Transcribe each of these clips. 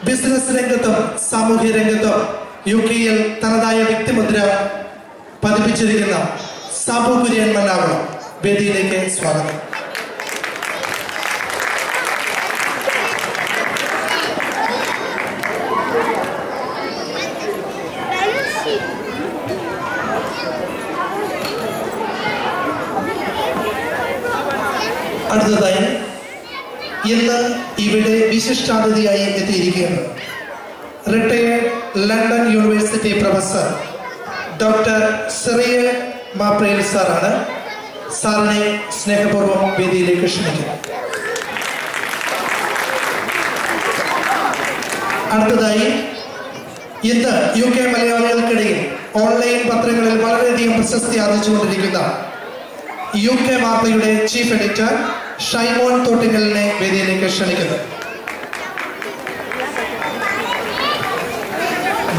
Business രംഗത്തും സാമൂഹ്യ രംഗത്തും യുകെയിൽ തനതായ വ്യക്തിമുദ്ര പതിപ്പിച്ചിരിക്കുന്ന സാബു കുര്യൻ മണ്ണാകുളം വേദിയിലേക്ക് സ്വാഗതം. അടുത്തതായി ഇന്ന് ഇവിടെ വിശിഷ്ടാതിഥിയായി എത്തിയിരിക്കുകയാണ് retired London university professor doctor സിറിയൽ മാപ്രേൽ സാറാണ്. സാറിനെ സ്നേഹപൂർവ്വം വേദിയിലേക്ക് ക്ഷണിക്കുന്നു. അടുത്തതായി ഇന്ന് UK മലയാളികൾക്കിടയിൽ ഓൺലൈൻ പത്രങ്ങളിൽ വളരെയധികം പ്രശസ്തി ആർജിച്ചുകൊണ്ടിരിക്കുന്ന UK വാർത്തയുടെ ചീഫ് എഡിറ്റർ ഷൈമോൻ തോട്ടിങ്ങലിനെ വേദിയിലേക്ക് ക്ഷണിക്കുന്നു.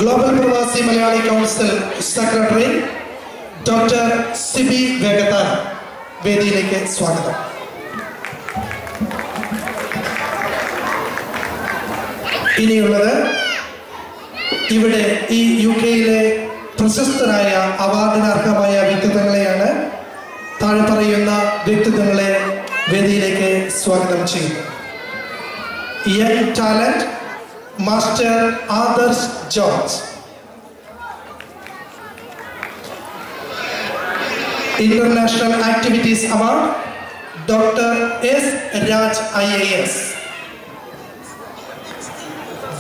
Global Pravasi Malayali council secretary doctor Siby Vegathan വേദിയിലേക്ക് സ്വാഗതം. ഇനിയുള്ളത് ഇവിടെ ഈ UKയിലെ പ്രശസ്തരായ അവാർഡിനർഹമായ വ്യക്തിത്വങ്ങളെയാണ്. താഴെ പറയുന്ന വ്യക്തിത്വങ്ങളെ വേദിയിലേക്ക് സ്വാഗതം ചെയ്യുന്നു. Young talent master Adarsh George, international activities award doctor S. Raj IAS,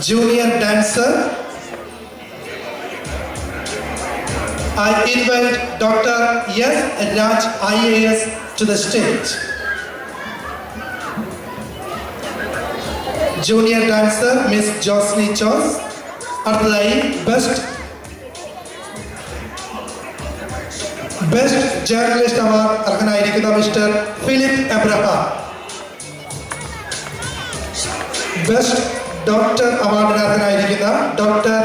junior dancer I invite Dr. S. Raj IAS to the stage. Junior dancer Miss Josni Chos. അടുത്തതായി ബെസ്റ്റ് ജേർണലിസ്റ്റ് അവാർഡ് അർഹനായിരിക്കുന്ന mister Philip Abraham. Best doctor അവാർഡിന് അർഹനായിരിക്കുന്ന doctor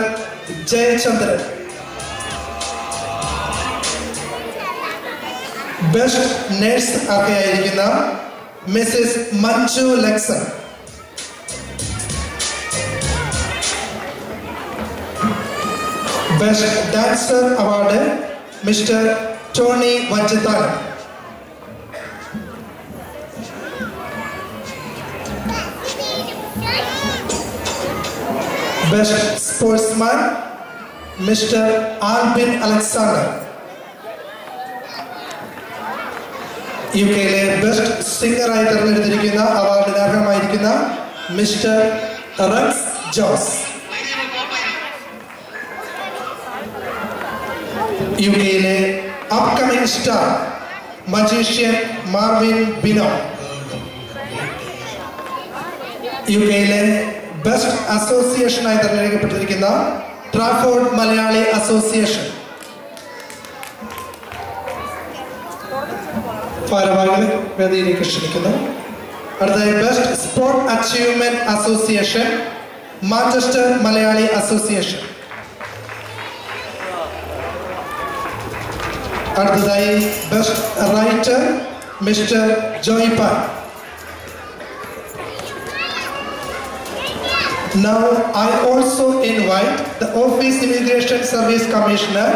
Jayachandran. Best nurse അർഹയായിരിക്കുന്ന Mrs Manju Luxon. Best dancer award mister Tony Vanchithanam. Best sportsman mister Albin Alexander. യുകെയിലെ best സിംഗറായി തെരഞ്ഞെടുത്തിരിക്കുന്ന അവാർഡിന് അർഹമായിരിക്കുന്ന മിസ്റ്റർ റക്സ് ജോസ്. യുകെയിലെ upcoming star magician Marvin Bino. യുകെയിലെ ബെസ്റ്റ് അസോസിയേഷനായി തെരഞ്ഞെടുക്കപ്പെട്ടിരിക്കുന്ന ട്രാഫോർഡ് മലയാളി അസോസിയേഷൻ. ഭാരവാഹികളെ വേദിയിലേക്ക് ക്ഷണിക്കുന്നു. അടുത്തതായി best sport achievement association Manchester Malayali association. അടുത്തതായി best writer mister Joy pan. Now I also invite the Office Immigration Service Commissioner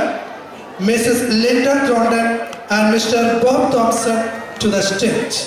Mrs. Linda Thornton and Mr. Bob Thompson to the stage.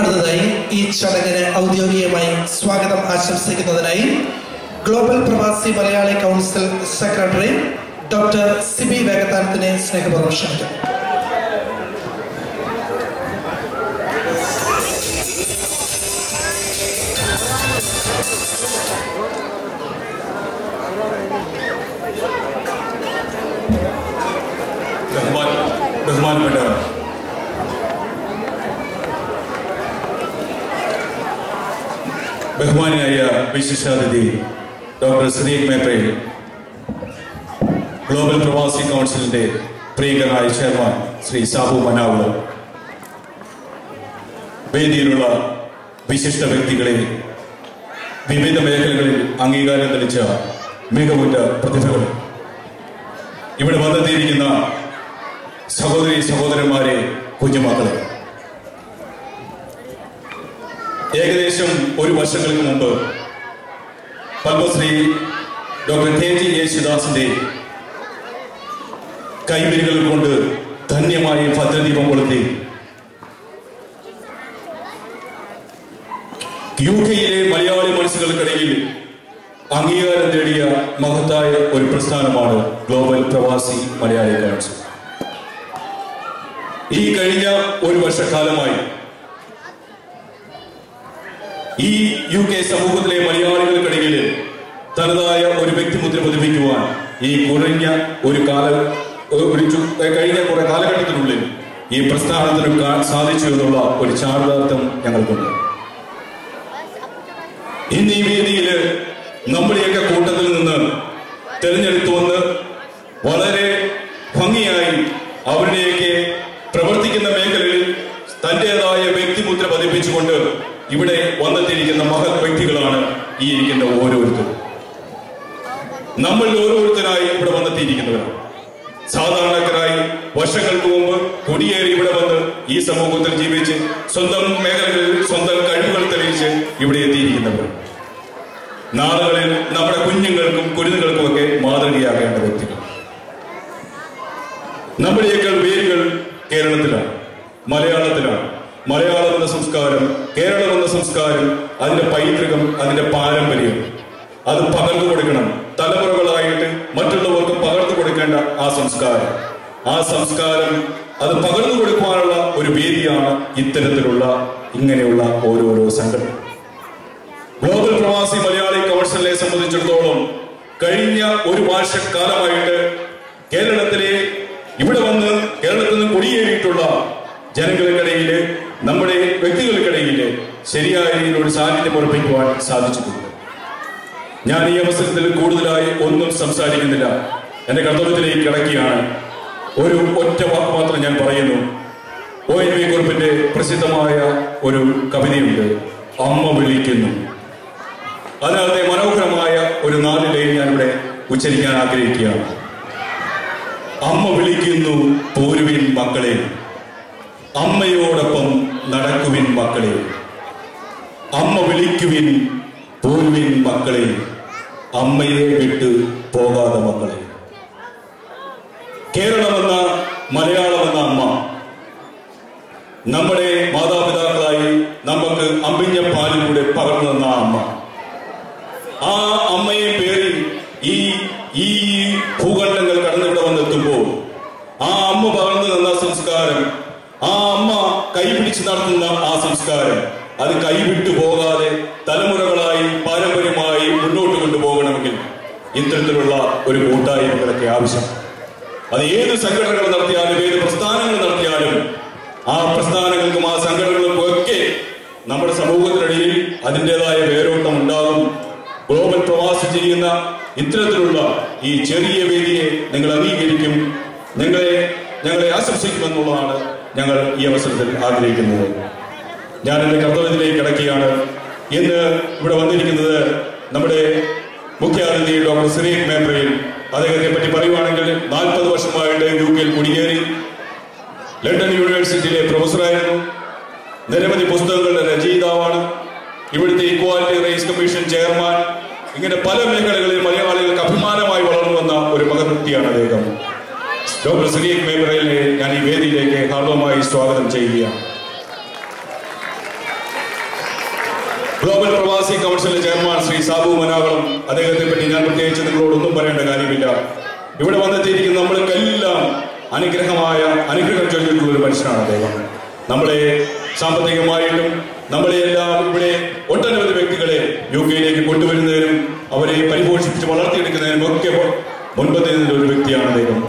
അടുത്തതായി ഈ ചടങ്ങിന് ഔദ്യോഗികമായി സ്വാഗതം ആശംസിക്കുന്നതിനായി global Pravasi Malayali council secretary doctor Siby വേഗത്താനത്തിനെ സ്നേഹപൂർവ്വം ക്ഷണിക്കുന്നു. ബഹുമാനപ്പെട്ടവർ, ബഹുമാനിയായ വിശിഷ്ടാതിഥി ഡോക്ടർ സിറിയക് മേപ്രയിൽ, ഗ്ലോബൽ പ്രവാസി കൗൺസിലിന്റെ പ്രിയങ്കരനായ ചെയർമാൻ ശ്രീ സാബു മനാവുള, വേദിയിലുള്ള വിശിഷ്ട വ്യക്തികളെ, വിവിധ മേഖലകളിൽ അംഗീകാരം തെളിച്ച മികവുറ്റ പ്രതിഭകൾ, ഇവിടെ വന്നെത്തിയിരിക്കുന്ന സഹോദരി സഹോദരന്മാരെ, കുഞ്ഞുമക്കളെ, ഏകദേശം ഒരു വർഷങ്ങൾക്ക് മുമ്പ് പത്മശ്രീ ഡോക്ടർ കെ.ജി. യേശുദാസിന്റെ കൈവിരലുകൾ കൊണ്ട് ധന്യമായി ഭദ്രദീപം കൊളുത്തി യുകെയിലെ മലയാളി മനസ്സുകൾക്കിടയിൽ അംഗീകാരം നേടിയ മഹത്തായ ഒരു പ്രസ്ഥാനമാണ് ഗ്ലോബൽ പ്രവാസി മലയാളി കൗൺസിൽ. ഈ കഴിഞ്ഞ ഒരു വർഷക്കാലമായി ഈ UK സമൂഹത്തിലെ മലയാളികൾക്കിടയിൽ തനതായ ഒരു വ്യക്തിമുദ്ര പതിപ്പിക്കുവാൻ ഈ കഴിഞ്ഞ കുറെ കാലഘട്ടത്തിനുള്ളിൽ ഈ പ്രസ്ഥാനത്തിന് സാധിച്ചു എന്നുള്ള ഒരു ചാരിതാർത്ഥ്യം ഞങ്ങൾക്കുണ്ട്. ഇന്ന് ഈ വേദിയിൽ നമ്മുടെയൊക്കെ കൂട്ടത്തിൽ നിന്ന് തെരഞ്ഞെടുത്തു വന്ന് വളരെ ഭംഗിയായി അവരുടെയൊക്കെ പ്രവർത്തിക്കുന്ന മേഖലകളിൽ തന്റേതായ വ്യക്തിമുദ്ര പതിപ്പിച്ചുകൊണ്ട് ഇവിടെ വന്നെത്തിയിരിക്കുന്ന മഹത് വ്യക്തികളാണ് ഈ ഇരിക്കുന്ന ഓരോരുത്തരും. നമ്മൾ ഓരോരുത്തരായി ഇവിടെ വന്നെത്തിയിരിക്കുന്നവരാണ്. സാധാരണക്കാരായി വർഷങ്ങൾക്ക് മുമ്പ് കുടിയേറി ഇവിടെ വന്ന് ഈ സമൂഹത്തിൽ ജീവിച്ച് സ്വന്തം മേഖലകളിൽ സ്വന്തം കഴിവുകൾ തെളിയിച്ച് ഇവിടെ എത്തിയിരിക്കുന്നവർ. നാളുകളിൽ നമ്മുടെ കുഞ്ഞുങ്ങൾക്കും കുരുന്നുകൾക്കും ഒക്കെ മാതൃകയാകേണ്ട വ്യക്തികൾ. നമ്മുടെയൊക്കെ വേരുകൾ കേരളത്തിലാണ്, മലയാളത്തിലാണ്. മലയാളം എന്ന സംസ്കാരം, കേരളം എന്ന സംസ്കാരം, അതിന്റെ പൈതൃകം, അതിന്റെ പാരമ്പര്യം, അത് പകർന്നു കൊടുക്കണം. തലമുറകളായിട്ട് മറ്റുള്ളവർക്ക് പകർന്നു കൊടുക്കേണ്ട ആ സംസ്കാരം അത് പകർന്നു കൊടുക്കുവാനുള്ള ഒരു വേദിയാണ് ഇത്തരത്തിലുള്ള ഇങ്ങനെയുള്ള ഓരോരോ സംഘടന. ഗ്ലോബൽ പ്രവാസി മലയാളി കൗൺസിലിനെ സംബന്ധിച്ചിടത്തോളം കഴിഞ്ഞ ഒരു വർഷക്കാലമായിട്ട് കേരളത്തിലെ ഇവിടെ വന്ന് കേരളത്തിൽ നിന്ന് കുടിയേറിയിട്ടുള്ള ജനങ്ങൾക്കിടയിൽ, നമ്മുടെ വ്യക്തികൾക്കിടയിൽ ശരിയായ രീതിയിലൊരു സാന്നിധ്യം ഉറപ്പിക്കുവാൻ സാധിച്ചിട്ടുണ്ട്. ഞാൻ ഈ അവസരത്തിൽ കൂടുതലായി ഒന്നും സംസാരിക്കുന്നില്ല, എന്റെ കർത്തവ്യത്തിലേക്ക് കിടക്കുകയാണ്. ഒരു ഒറ്റ വാക്ക് മാത്രം ഞാൻ പറയുന്നു. ONV കുറുപ്പിന്റെ പ്രസിദ്ധമായ ഒരു കവിതയുണ്ട്, അമ്മ വിളിക്കുന്നു. അതിനകത്തെ മനോഹരമായ ഒരു 4 ലൈൻ ഞാനിവിടെ ഉച്ചരിക്കാൻ ആഗ്രഹിക്കുകയാണ്. അമ്മ വിളിക്കുന്നു പോരുവിൻ മക്കളെ, അമ്മയോടൊപ്പം നടക്കുവിൻ മക്കളെ, അമ്മ വിളിക്കുവിൻ പോരുവിൻ മക്കളെ, അമ്മയെ വിട്ട് പോകാതെ മക്കളെ. കേരളമെന്ന മലയാളമെന്ന അമ്മ നമ്മുടെ മാതാപിതാക്കളായി നമുക്ക് അമ്പിഞ്ഞ പാലിലൂടെ പകർന്നു തന്ന അമ്മ, ആ അമ്മയെ പേരിൽ ഈ ഭൂഖണ്ഡങ്ങൾ കടന്നിവിടെ വന്നെത്തുമ്പോൾ ആ അമ്മ പകർന്നു തന്ന സംസ്കാരം, ആ അമ്മ കൈപിടിച്ച് നടത്തുന്ന ആ സംസ്കാരം, അത് കൈവിട്ടു പോകാതെ തലമുറകളായി പാരമ്പര്യമായി മുന്നോട്ട് കൊണ്ടുപോകണമെങ്കിൽ ഇത്തരത്തിലുള്ള ഒരു കൂട്ടായ്മകളൊക്കെ ആവശ്യം. അത് ഏത് സംഘടനകൾ നടത്തിയാലും ഏത് പ്രസ്ഥാനങ്ങൾ നടത്തിയാലും ആ പ്രസ്ഥാനങ്ങൾക്കും ആ സംഘടനകൾക്കും ഒക്കെ നമ്മുടെ സമൂഹത്തിനിടയിൽ അതിൻ്റെതായ വേരോട്ടം ഉണ്ടാകും. ഗ്ലോബൽ പ്രവാസി ചെയ്യുന്ന ഇത്തരത്തിലുള്ള ഈ ചെറിയ വേദിയെ നിങ്ങൾ അംഗീകരിക്കും, ഞങ്ങളെ ആശംസിക്കുമെന്നുള്ളതാണ് ഞങ്ങൾ ഈ അവസരത്തിൽ ആഗ്രഹിക്കുന്നത്. ഞാൻ എന്റെ കർത്തവ്യത്തിലേക്ക് കിടക്കുകയാണ്. ഇന്ന് ഇവിടെ വന്നിരിക്കുന്നത് നമ്മുടെ മുഖ്യാതിഥി ഡോക്ടർ സിറിയക് മേപ്രയിൽ. അദ്ദേഹത്തെ പറ്റി പറയുവാണെങ്കിൽ 40 വർഷമായിട്ട് UK കുടിയേറി, ലണ്ടൻ യൂണിവേഴ്സിറ്റിയിലെ പ്രൊഫസറായിരുന്നു, നിരവധി പുസ്തകങ്ങളുടെ രചയിതാവാണ്, ഇവിടുത്തെ ഇക്വാലിറ്റി റൈറ്റ്സ് കമ്മീഷൻ ചെയർമാൻ. ഇങ്ങനെ പല മേഖലകളിൽ മലയാളികൾക്ക് അഭിമാനമായി വളർന്നു വന്ന ഒരു മഹത്വ്യക്തിയാണ് അദ്ദേഹം. ഡോക്ടർ സിറിയക് മേപ്രയിലെ ഞാൻ ഈ വേദിയിലേക്ക് ഹാർദവമായി സ്വാഗതം ചെയ്യുകയാണ്. ഗ്ലോബൽ പ്രവാസി കൗൺസിൽ ചെയർമാൻ ശ്രീ സാബു മനാവളം, അദ്ദേഹത്തെ പറ്റി ഞാൻ പ്രത്യേകിച്ച് നിങ്ങളോടൊന്നും പറയേണ്ട കാര്യമില്ല. ഇവിടെ വന്നെത്തിയിരിക്കുന്ന നമ്മൾക്കെല്ലാം അനുഗ്രഹം ചൊല്ലിയിട്ടുള്ള ഒരു മനുഷ്യനാണ് അദ്ദേഹം. നമ്മളെ സാമ്പത്തികമായിട്ടും നമ്മളെല്ലാം ഇവിടെ ഒട്ടനവധി വ്യക്തികളെ UK കൊണ്ടുവരുന്നതിനും അവരെ പരിപോഷിപ്പിച്ച് വളർത്തിയെടുക്കുന്നതിനും ഒക്കെ മുൻപത്തെ ഒരു വ്യക്തിയാണ് അദ്ദേഹം.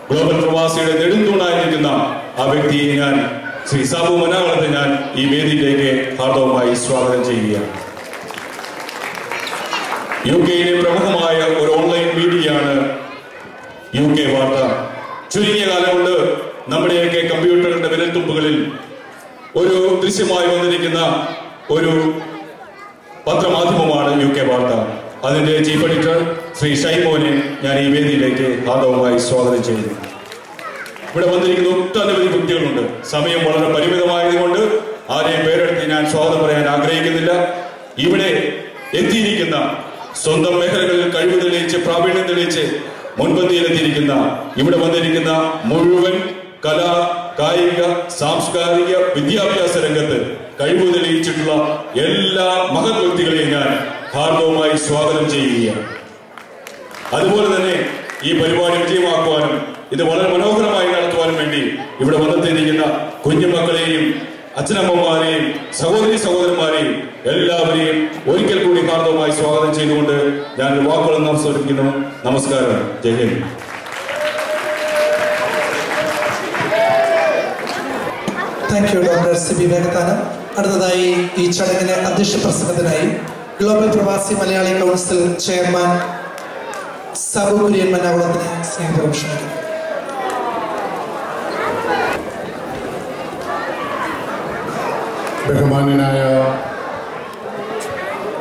ഗ്ലോബൽ പ്രവാസിയുടെ നെടുന്തൂണായിരിക്കുന്ന ആ വ്യക്തിയെ ഞാൻ ശ്രീ സാബു മനാകളത്തെ ഞാൻ ഈ വേദിയിലേക്ക് ഹാർദവമായി സ്വാഗതം ചെയ്യുകയാണ്. UK പ്രമുഖമായ ഒരു ഓൺലൈൻ മീഡിയയാണ് UK വാർത്ത. ചുരുങ്ങിയ കാലം കൊണ്ട് നമ്മുടെയൊക്കെ കമ്പ്യൂട്ടറിന്റെ വിരൽത്തുമ്പുകളിൽ ഒരു ദൃശ്യമായി വന്നിരിക്കുന്ന ഒരു പത്രമാധ്യമമാണ് UK വാർത്ത. അതിന്റെ ചീഫ് എഡിറ്റർ ശ്രീ ഷൈമോനെ ഞാൻ ഈ വേദിയിലേക്ക് ഹാർദവമായി സ്വാഗതം ചെയ്യുന്നു. ഇവിടെ വന്നിരിക്കുന്ന ഒട്ടനവധി വ്യക്തികളുണ്ട്. സമയം വളരെ പരിമിതമായതുകൊണ്ട് ആരെയും പേരെടുത്ത് ഞാൻ സ്വാഗതം പറയാൻ ആഗ്രഹിക്കുന്നില്ല. ഇവിടെ എത്തിയിരിക്കുന്ന സ്വന്തം മേഖലകളിൽ കഴിവ് തെളിയിച്ച് പ്രാവീണ്യം തെളിയിച്ച് മുൻപന്തിയിലെത്തിയിരിക്കുന്ന ഇവിടെ വന്നിരിക്കുന്ന മുഴുവൻ കലാ കായിക സാംസ്കാരിക വിദ്യാഭ്യാസ രംഗത്ത് കഴിവ് തെളിയിച്ചിട്ടുള്ള എല്ലാ മഹത് വ്യക്തികളെയും ഞാൻ ഹാർദവമായി സ്വാഗതം ചെയ്യുകയാണ്. അതുപോലെ തന്നെ ഈ പരിപാടി വിജയമാക്കുവാനും ഇത് വളരെ മനോഹരമായി നടത്തുവാനും വേണ്ടി ഇവിടെ വന്നെത്തിയിരിക്കുന്ന കുഞ്ഞുമക്കളെയും അച്ഛനമ്മമാരെയും സഹോദരന്മാരെയും എല്ലാവരെയും ഒരിക്കൽ കൂടി ഹാർദവമായി സ്വാഗതം ചെയ്തുകൊണ്ട് ഞാൻ വാക്കുകൾ അവസാനിപ്പിക്കുന്നു. നമസ്കാരം. Jai Hind. Thank you doctor Siby Vegathanam. അടുത്തതായി ഈ ചടങ്ങിന് അധ്യക്ഷ പ്രസംഗത്തിനായി global Pravasi Malayali council chairman Sabu Kurian മനാകുളത്തിനെ സ്നേഹപൂർവ്വം ക്ഷണിക്കുന്നു. ബഹുമാന്യനായ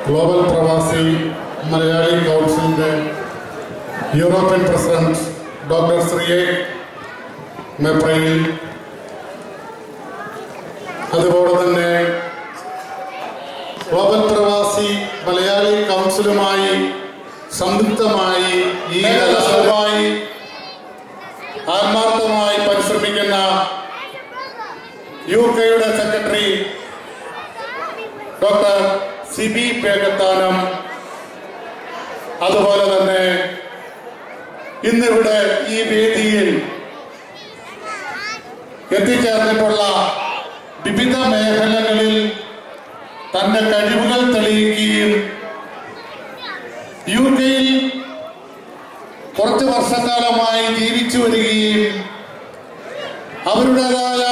ഗ്ലോബൽ പ്രവാസി മലയാളി കൗൺസിലിൻ്റെ European president doctor Shri Meprayil, അതുപോലെ തന്നെ ഗ്ലോബൽ പ്രവാസി മലയാളി കൗൺസിലുമായി സംയുക്തമായി ഈ കലാപരമായി ആത്മാർത്ഥമായി പരിശ്രമിക്കുന്ന UK secretary doctor Siby Vegathanam, അതുപോലെ തന്നെ ഇന്നിവിടെ ഈ വേദിയിൽ എത്തിച്ചേർന്നിട്ടുള്ള വിവിധ മേഖലകളിൽ തന്റെ കഴിവുകൾ തെളിയിക്കുകയും UK കുറച്ച് വർഷക്കാലമായി ജീവിച്ചു വരികയും അവരുടേതായ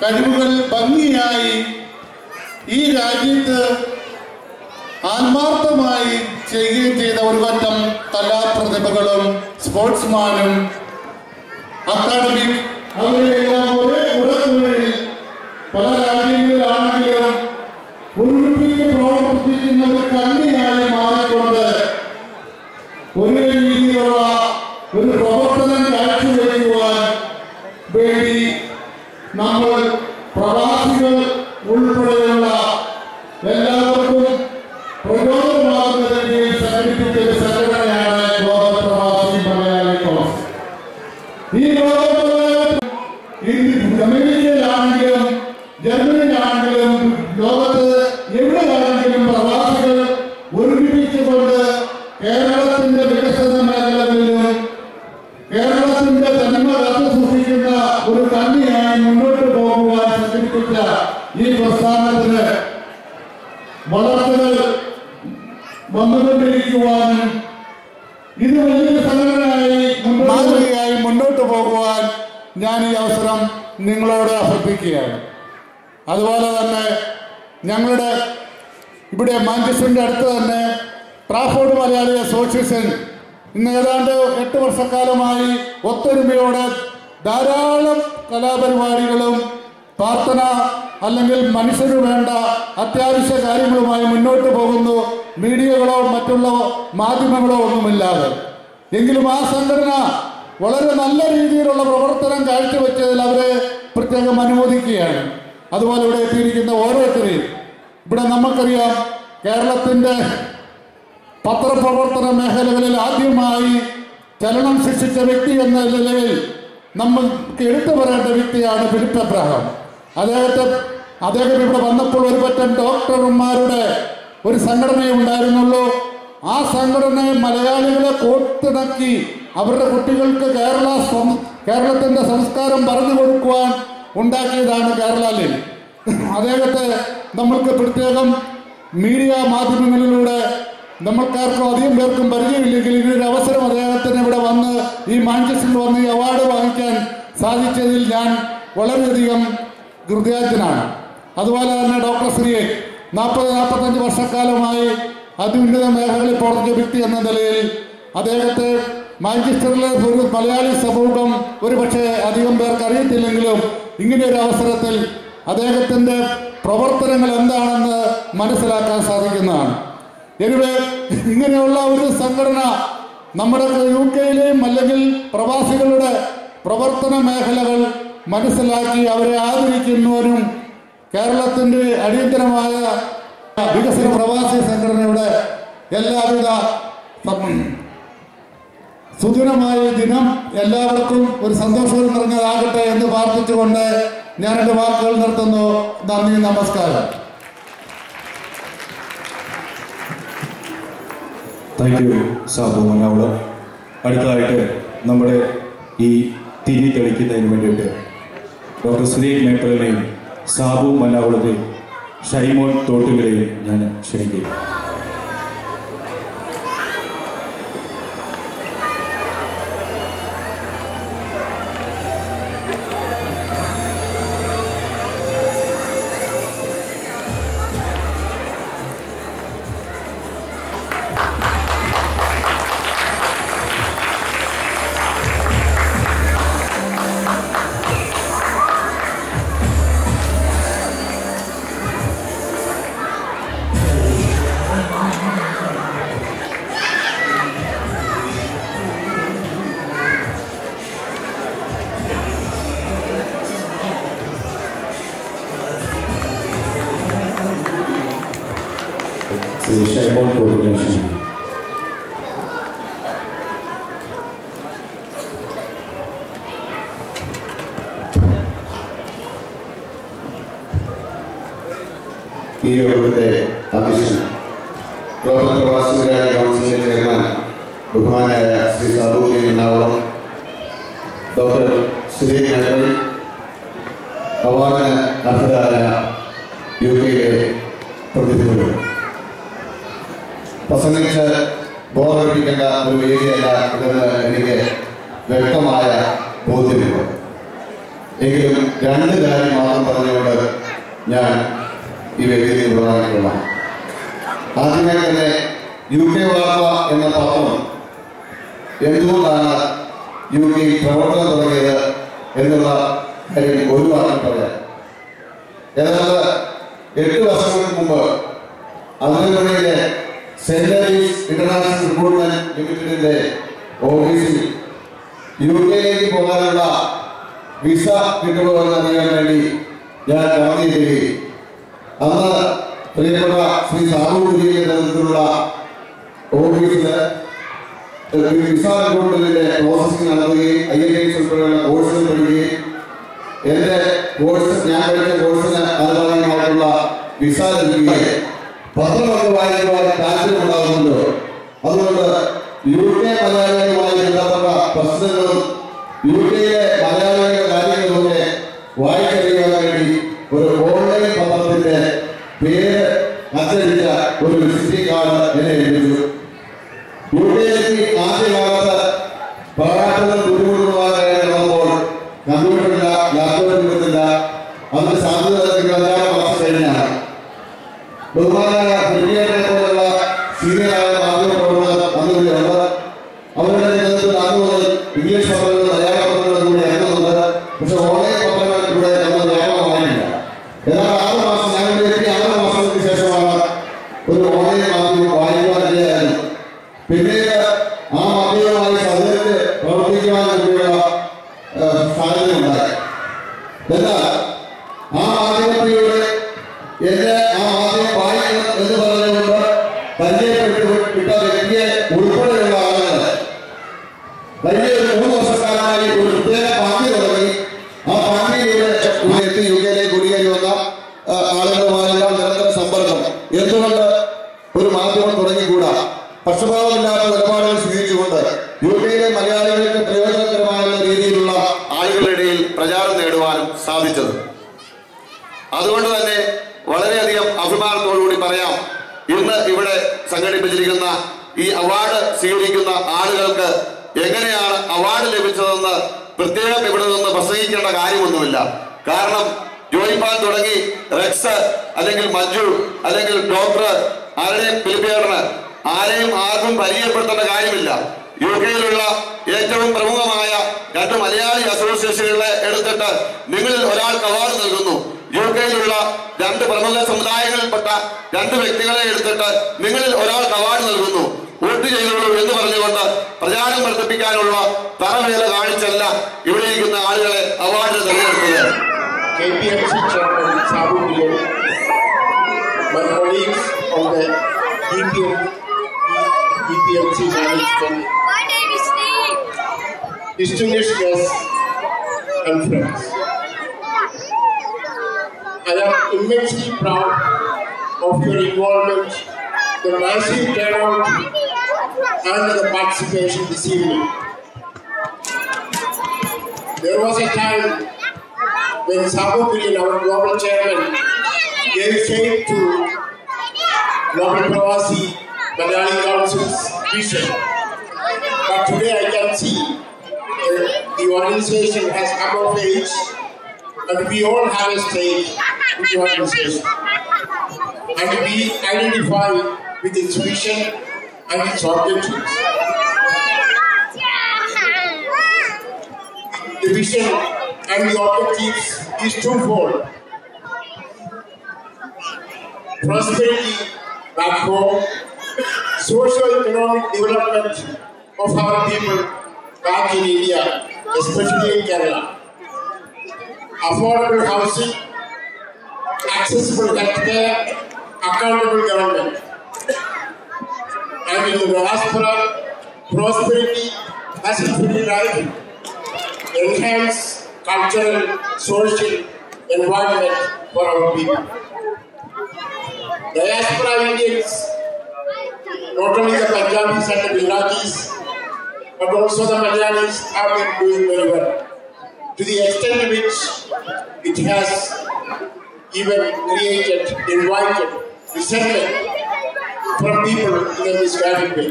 കഴിവുകൾ ഭംഗിയായി ഈ രാജ്യത്ത് ആത്മാർത്ഥമായി ചെയ്യുകയും ചെയ്ത ഒരു പറ്റം കലാപ്രതിഭകളും സ്പോർട്സ്മാനും അക്കാഡമിക് അവരെല്ലാം ഒരേ ഉറപ്പുകളിൽ പല രാജ്യങ്ങളിലാണെങ്കിലും ഒരുമിച്ച് പ്രവർത്തിക്കുന്ന ഒരു കണ്ണിയായി മാറിക്കൊണ്ട് ഒരേ രീതിയിലുള്ള ഒരു പ്രവർത്തനം കാഴ്ചവെക്കുവാൻ വേണ്ടി നമ്മൾ പ്രവാസികൾ ഉൾപ്പെടെയുള്ള എല്ലാവർക്കും പ്രചോദനമാകുന്ന രീതിയിൽ സംഘടിപ്പിച്ച ഒരു സംഘടനയാണ് ഗ്ലോബൽ പ്രവാസി മലയാളി കൗൺസിൽ. ഈ അമേരിക്കയിലാണെങ്കിലും ജർമ്മനിയിലാണെങ്കിലും ലോകത്ത് എവിടെയാണെങ്കിലും പ്രവാസികൾ ഒരുമിപ്പിച്ചുകൊണ്ട് കേരളത്തിന്റെ വികസന മേഖലകളിലും കേരളത്തിന്റെ തനിമ കാത്തു സൂക്ഷിക്കുന്ന ഒരു കണ്ണിയായി മുന്നോട്ട് പോകുവാൻ സംഘടിപ്പിച്ച ഈ പ്രസ്ഥാനത്തിന് വളർച്ചകൾ വന്നുകൊണ്ടിരിക്കുവാനും ഇത് വലിയൊരു സംഘടനയായി മാതൃകയായി മുന്നോട്ട് പോകുവാൻ ഞാൻ ഈ അവസരം നിങ്ങളോട് അഭ്യർത്ഥിക്കുകയാണ്. അതുപോലെ തന്നെ ഞങ്ങളുടെ ഇവിടെ മാഞ്ചസ്റ്ററിന്റെ അടുത്ത് തന്നെ ട്രാഫോർഡ് മലയാളി അസോസിയേഷൻ ഇന്ന് ഏതാണ്ട് 8 വർഷക്കാലമായി ഒത്തൊരുമയോടെ ധാരാളം കലാപരിപാടികളും പ്രാർത്ഥന അല്ലെങ്കിൽ മനുഷ്യന് വേണ്ട അത്യാവശ്യ കാര്യങ്ങളുമായി മുന്നോട്ട് പോകുന്നു, മീഡിയകളോ മറ്റുള്ള മാധ്യമങ്ങളോ ഒന്നുമില്ലാതെ. എങ്കിലും ആ സംഘടന വളരെ നല്ല രീതിയിലുള്ള പ്രവർത്തനം കാഴ്ചവെച്ചതിൽ അവരെ പ്രത്യേകം അനുമോദിക്കുകയാണ്. അതുപോലെ ഇവിടെ എത്തിയിരിക്കുന്ന ഓരോരുത്തരെയും ഇവിടെ നമുക്കറിയാം, കേരളത്തിൻ്റെ പത്രപ്രവർത്തന മേഖലകളിൽ ആദ്യമായി ചലനം സൃഷ്ടിച്ച വ്യക്തി എന്ന നിലയിൽ നമുക്ക് എടുത്തു പറയേണ്ട വ്യക്തിയാണ് ഫിലിപ്പ് എബ്രഹാം. അദ്ദേഹം ഇവിടെ വന്നപ്പോൾ ഒരു പറ്റം ഡോക്ടർമാരുടെ ഒരു സംഘടനയെ ഉണ്ടായിരുന്നുള്ളൂ. ആ സംഘടനയെ മലയാളികളെ കോർത്തിണക്കി അവരുടെ കുട്ടികൾക്ക് കേരളത്തിന്റെ സംസ്കാരം പറഞ്ഞു കൊടുക്കുവാൻ ഉണ്ടാക്കിയതാണ് കേരളയിൽ. അദ്ദേഹത്തെ നമ്മൾക്ക് പ്രത്യേകം മീഡിയ മാധ്യമങ്ങളിലൂടെ നമ്മൾക്കാർക്കും അധികം പേർക്കും പരിചയമില്ലെങ്കിൽ ഇങ്ങനൊരു അവസരം അദ്ദേഹത്തിന് ഇവിടെ വന്ന് ഈ മാഞ്ചസ്റ്ററിൽ വന്ന് ഈ അവാർഡ് വാങ്ങിക്കാൻ സാധിച്ചതിൽ ഞാൻ വളരെയധികം കൃതജ്ഞനാണ്. അതുപോലെ തന്നെ ഡോക്ടർ ശ്രീയെ 40-45 വർഷക്കാലമായി അത്യുന്നത മേഖലകളിൽ പ്രവർത്തിച്ച വ്യക്തി എന്ന നിലയിൽ അദ്ദേഹത്തെ മാഞ്ചസ്റ്ററിലെ ഒരു മലയാളി സമൂഹം ഒരുപക്ഷെ അധികം പേർക്ക് അറിയത്തില്ലെങ്കിലും ഇങ്ങനെയൊരു അവസരത്തിൽ അദ്ദേഹത്തിൻ്റെ പ്രവർത്തനങ്ങൾ എന്താണെന്ന് മനസ്സിലാക്കാൻ സാധിക്കുന്നതാണ്. എനിവേ, ഇങ്ങനെയുള്ള ഒരു സംഘടന നമ്മുടെ UK-യിലെയും അല്ലെങ്കിൽ പ്രവാസികളുടെ പ്രവർത്തന മേഖലകൾ മനസ്സിലാക്കി അവരെ ആദരിക്കുന്നവരും കേരളത്തിൻ്റെ അടിയന്തരമായ വികസന പ്രവാസി സംഘടനയുടെ എല്ലാവിധ സുദിനമായ ദിനം എല്ലാവർക്കും ഒരു സന്തോഷവും നിറഞ്ഞതാകട്ടെ എന്ന് പ്രാർത്ഥിച്ചുകൊണ്ട് ഞാൻ എൻ്റെ വാക്കുകൾ നിർത്തുന്നു. നന്ദി, നമസ്കാരം. Thank you Sabu Mannavalam. അടുത്തതായിട്ട് നമ്മുടെ ഈ തിരി തെളിക്കുന്നതിന് വേണ്ടിയിട്ട് ഡോക്ടർ സുരേഷ് മേപ്പലിനെയും സാബു മന്നാവളത്തെയും ഷൈമോൻ തോട്ടുകളെയും ഞാൻ ക്ഷണിക്കുന്നു. ഷൈമോൻ തോട്ടുകളെ ക്ഷണിക്കുന്നു. ഈ യോഗത്തിന്റെ അധ്യക്ഷൻ ഗ്ലോബൽ പ്രവാസി മലയാളി കൗൺസിലിന്റെ ചെയർമാൻ ബഹുമാനായ ശ്രീ സാബു മന്നാവളം, ഡോക്ടർ സുരേഷ് മേപ്പൽ, അവാർഡിന് അർഹരായ UK-യിലെ പ്രതിനിധികൾ, പ്രസംഗിച്ച് ബോറടിപ്പിക്കേണ്ട ഒരു വേദിയല്ല ഇതെന്ന് എനിക്ക് വ്യക്തമായ ബോധ്യമുണ്ട്. എങ്കിലും 2 കാര്യം മാത്രം പറഞ്ഞുകൊണ്ട് ഞാൻ ഈ വേദിയിൽ പ്രധാനിക്കൊള്ളാം. ആദ്യമേ തന്നെ UK വാർത്ത എന്ന പത്രം എന്തുകൊണ്ടാണ് UK-യിൽ പ്രവർത്തനം തുടങ്ങിയത് എന്നുള്ള കാര്യം ഒരു വാക്കിൽ പറയാം. ഏതാണ്ട് 8 വർഷങ്ങൾക്ക് മുമ്പ് അതിരപ്പള്ളിയിലെ സെന്റ് ലൂയിസ് ഇന്റർനാഷണൽ റിക്രൂട്ട്മെന്റ് ലിമിറ്റഡിന്റെ ഓഫീസിൽ UK-യിലേക്ക് പോകാനുള്ള വിസ കിട്ടുമോ എന്നറിയാൻ വേണ്ടി ഞാൻ കടന്നിരിക്കുകയും അന്ന് പ്രിയപ്പെട്ട ശ്രീ സാബു കുര്യന്റെ നേതൃത്വത്തിലുള്ള ഓഫീസിൽ വിസ റിക്രൂട്ട്മെന്റിന്റെ പ്രോസസ്സിംഗ് നടത്തുകയും IITs ഉൾപ്പെടെയുള്ള കോഴ്സുകൾ പഠിക്കുകയും എന്റെ കോഴ്സ് ഞാൻ പഠിച്ച കോഴ്സിന് അനുപാതികമായിട്ടുള്ള വിസ ലഭിക്കുകയും പത്രമൊക്കെ വായിക്കുവാൻ താല്പര്യമുണ്ടാകുന്നുണ്ട്. അതുകൊണ്ട് UK മലയാളികളുമായി ബന്ധപ്പെട്ട പ്രശ്നങ്ങളും UK-യിലെ മലയാളികളുടെ കാര്യങ്ങളൊക്കെ വായിച്ചറിയാൻ വേണ്ടി ഒരു ഓൺലൈൻ പത്രത്തിന്റെ പേര് അച്ചടിച്ച ഒരു വിസിറ്റിംഗ് കാർഡ് എന്നെ ലഭിച്ചു. UK-യിലേക്ക് ആദ്യകാലത്ത് പ്രവർത്തനം ബുദ്ധിമുട്ടുള്ളവരാകുമ്പോൾ കമ്പ്യൂട്ടറില്ല, ലാപ്ടോപ്പ് കിട്ടുന്നില്ല. അതിന് സാധ്യത എല്ലാം വളർച്ച കഴിഞ്ഞാണ് ബഹുമാനായ പ്രിയനെ പോലുള്ള സീനിയറായ മാധ്യമപ്രവർത്തകർ അന്നുകൂടിയുണ്ട്. അവരുടെ നേതൃത്വത്തിൽ അന്ന് മുതൽ ഇംഗ്ലീഷ് പത്രങ്ങളും മലയാള പത്രങ്ങളും കൂടി ഇറങ്ങുന്നുണ്ട്. പക്ഷെ ഓൺലൈൻ പത്രങ്ങളിലൂടെ നമ്മൾ വ്യാപകമായില്ല. ഏതാണ്ട് 6 മാസം ഞങ്ങളുടെ 6 മാസങ്ങൾക്ക് ശേഷമാണ് ഒരു ഓൺലൈൻ മാധ്യമം വായിക്കുവാനിടയായത്. പിന്നീട് ആ മാധ്യമമായി സഹകരിച്ച് പ്രവർത്തിക്കുവാൻ വേണ്ടിയുള്ള സാഹചര്യം ഉണ്ടായി. എന്നാൽ ആ മാധ്യമത്തിലൂടെ എന്നെ ആ മാധ്യമം വായിക്കണം എന്ന് പറഞ്ഞുകൊണ്ട് പരിചയപ്പെട്ടുവിട്ട വ്യക്തിയെ ഉൾപ്പെടെയുള്ള ആളുകൾ വലിയൊരു 3 വർഷക്കാലമായി ഒരു പ്രത്യേക പാർട്ടി തുടങ്ങി. ആ പാർട്ടിയിലൂടെ എത്തി UK-യിലേക്ക് കുടിയേറി വന്ന ആളുകളുമായെല്ലാം നിരന്തര സമ്പർക്കം. എന്തുകൊണ്ട് ഒരു മാധ്യമം തുടങ്ങിക്കൂടാ? പക്ഷപാതമില്ലാത്ത നിലപാടുകൾ സ്വീകരിച്ചുകൊണ്ട് UK-യിലെ മലയാളികൾക്ക് പ്രയോജനകരമായ രീതിയിലുള്ള ആളുകളുടെ ഇടയിൽ പ്രചാരം നേടുവാനും സാധിച്ചത്. അതുകൊണ്ട് തന്നെ വളരെയധികം അഭിമാനത്തോടുകൂടി പറയാം, ഇന്ന് ഇവിടെ സംഘടിപ്പിച്ചിരിക്കുന്ന ഈ അവാർഡ് സ്വീകരിക്കുന്ന ആളുകൾക്ക് എങ്ങനെയാണ് അവാർഡ് ലഭിച്ചതെന്ന് പ്രത്യേകം ഇവിടെ നിന്ന് പ്രസംഗിക്കേണ്ട കാര്യമൊന്നുമില്ല. കാരണം ജോയിപ്പാൻ തുടങ്ങി റെക്സ് അല്ലെങ്കിൽ മഞ്ജു അല്ലെങ്കിൽ ഡോക്ടർ ആരുടെയും ഫിലിപ്പിയേട്ടന് ആരെയും ആർക്കും പരിചയപ്പെടുത്തേണ്ട കാര്യമില്ല. UK-യിലുള്ള ഏറ്റവും പ്രമുഖമായ 2 മലയാളി അസോസിയേഷനുകളെ എടുത്തിട്ട് നിങ്ങളിൽ ഒരാൾക്ക് അവാർഡ് നൽകുന്നു. UK-യിലുള്ള 2 പ്രമുഖ സമുദായങ്ങളിൽപ്പെട്ട 2 വ്യക്തികളെ എടുത്തിട്ട് നിങ്ങളിൽ ഒരാൾക്ക് അവാർഡ് നൽകുന്നു. വോട്ട് ചെയ്തോളൂ എന്ന് പറഞ്ഞുകൊണ്ട് പ്രചാരം വർദ്ധിപ്പിക്കാനുള്ള തറവേല കാണിച്ചല്ല ഇവിടെ ഇരിക്കുന്ന ആളുകളെ അവാർഡിന് തെരഞ്ഞെടുത്തത്. KPMC Chairman Sabu Kurian, my colleagues on the EPMC management, distinguished guests and friends. I am immensely proud of your involvement, the massive turnout and the participation this evening. There was a time when Sabu Kurian, our global chairman, gave shape to Global Pravasi Malayali Council's vision. But today I can see the organization has come of age and we all have a stake in the organization. And we identify with its vision and its objectives. The vision and the objectives is twofold. Prosperity back home, socio-economic development of our people back in India, especially in Kerala. Affordable housing, accessible healthcare, accountable government. And in the diaspora, prosperity has its very right. Enhance cultural, social environment for our people. Diaspora Indians, not only the Punjabis and the Gujaratis, but also the Malayalis have been doing very well. To the extent which it has even created, invited resentment from people in a misguided way.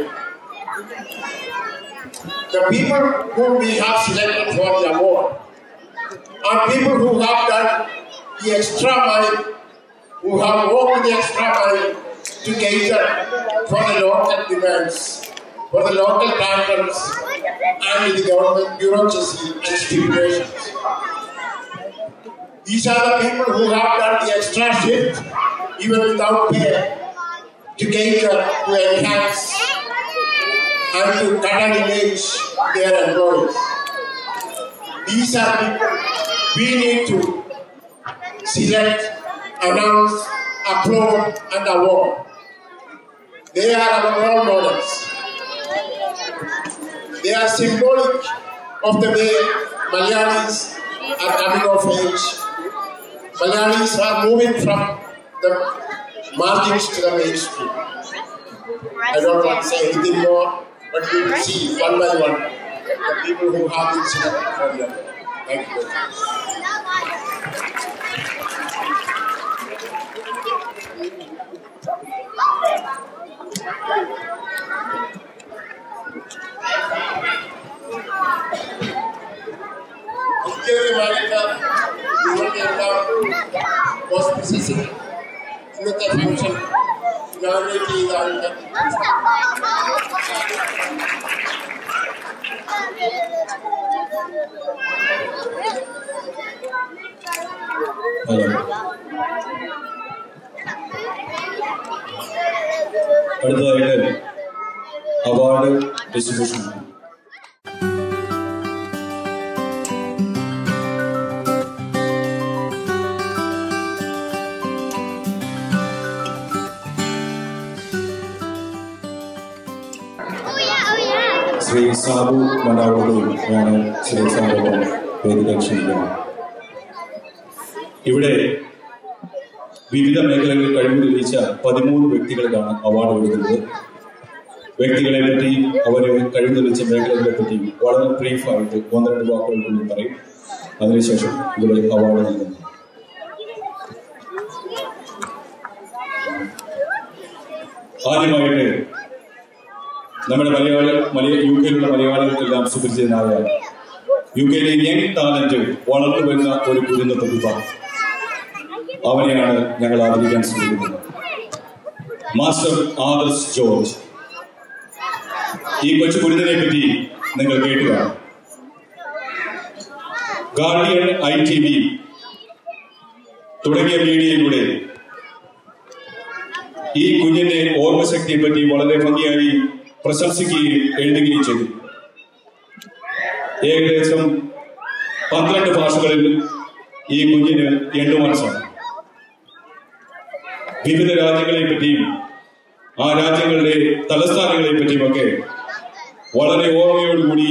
The people whom we have selected for the award are people who have done the extra mile, who have walked the extra mile to cater for the local demands, for the local tantrums, and the government bureaucracy and stipulations. These are the people who have done the extra shift, even without pay, to cater, to enhance, and to cut and image their employees. These are people we need to select, announce, applaud, and award. They are our role models. They are symbolic of the way Malayalis are coming of age. Malayalis are moving from the margins to the mainstream. I don't want to say anything more, but we will see one by one the people who have been selected for the award. Thank you very much. ഇന്നത്തെ function inaugurate ചെയ്ത ആളുടെ അടുത്തതായിട്ട് award distribution. Shri Sabu മണ്ടാവോടും ഞാൻ ശ്രീ സാബുവിനെ വേദിക ക്ഷണിക്കുന്നു. ഇവിടെ വിവിധ മേഖലകളിൽ കഴിവ് തെളിയിച്ച 13 വ്യക്തികൾക്കാണ് അവാർഡ് കൊടുക്കുന്നത്. വ്യക്തികളെ പറ്റി, അവർ കഴിവ് തെളിയിച്ച മേഖലകളെ പറ്റി വളരെ ബ്രീഫായിട്ട് 1-2 വാക്കുകൾ കൊണ്ട് പറയും. അതിനുശേഷം ഇവിടെ അവാർഡ് നൽകുന്നു. ആദ്യമായിട്ട് നമ്മുടെ യു കെയിലുള്ള മലയാളികൾക്കെല്ലാം സുപരിചിതനായ യു കെയിലെ യങ് ടാലന്റ് വളർന്നു വരുന്ന ഒരു കുരുന്ന പ്രതിഭ, അവനെയാണ് ഞങ്ങൾ ആദരിക്കാൻ ശ്രമിക്കുന്നത്. Master Adarsh George. ഈ കൊച്ചു കുരുന്നിനെ പറ്റി നിങ്ങൾ കേട്ടുക. ഗാർഡിയൻ, ITV തുടങ്ങിയ മീഡിയയിലൂടെ ഈ കുഞ്ഞിന്റെ ഓർമ്മശക്തിയെ പറ്റി വളരെ ഭംഗിയായി പ്രശംസിക്കുകയും എഴുതുകയും ചെയ്തു. ഏകദേശം 12 ഭാഷകളിൽ ഈ കുഞ്ഞിന് എണ്ണുമനസ്സാണ്. വിവിധ രാജ്യങ്ങളെ പറ്റിയും ആ രാജ്യങ്ങളുടെ തലസ്ഥാനങ്ങളെ പറ്റിയുമൊക്കെ വളരെ ഓർമ്മയോടുകൂടി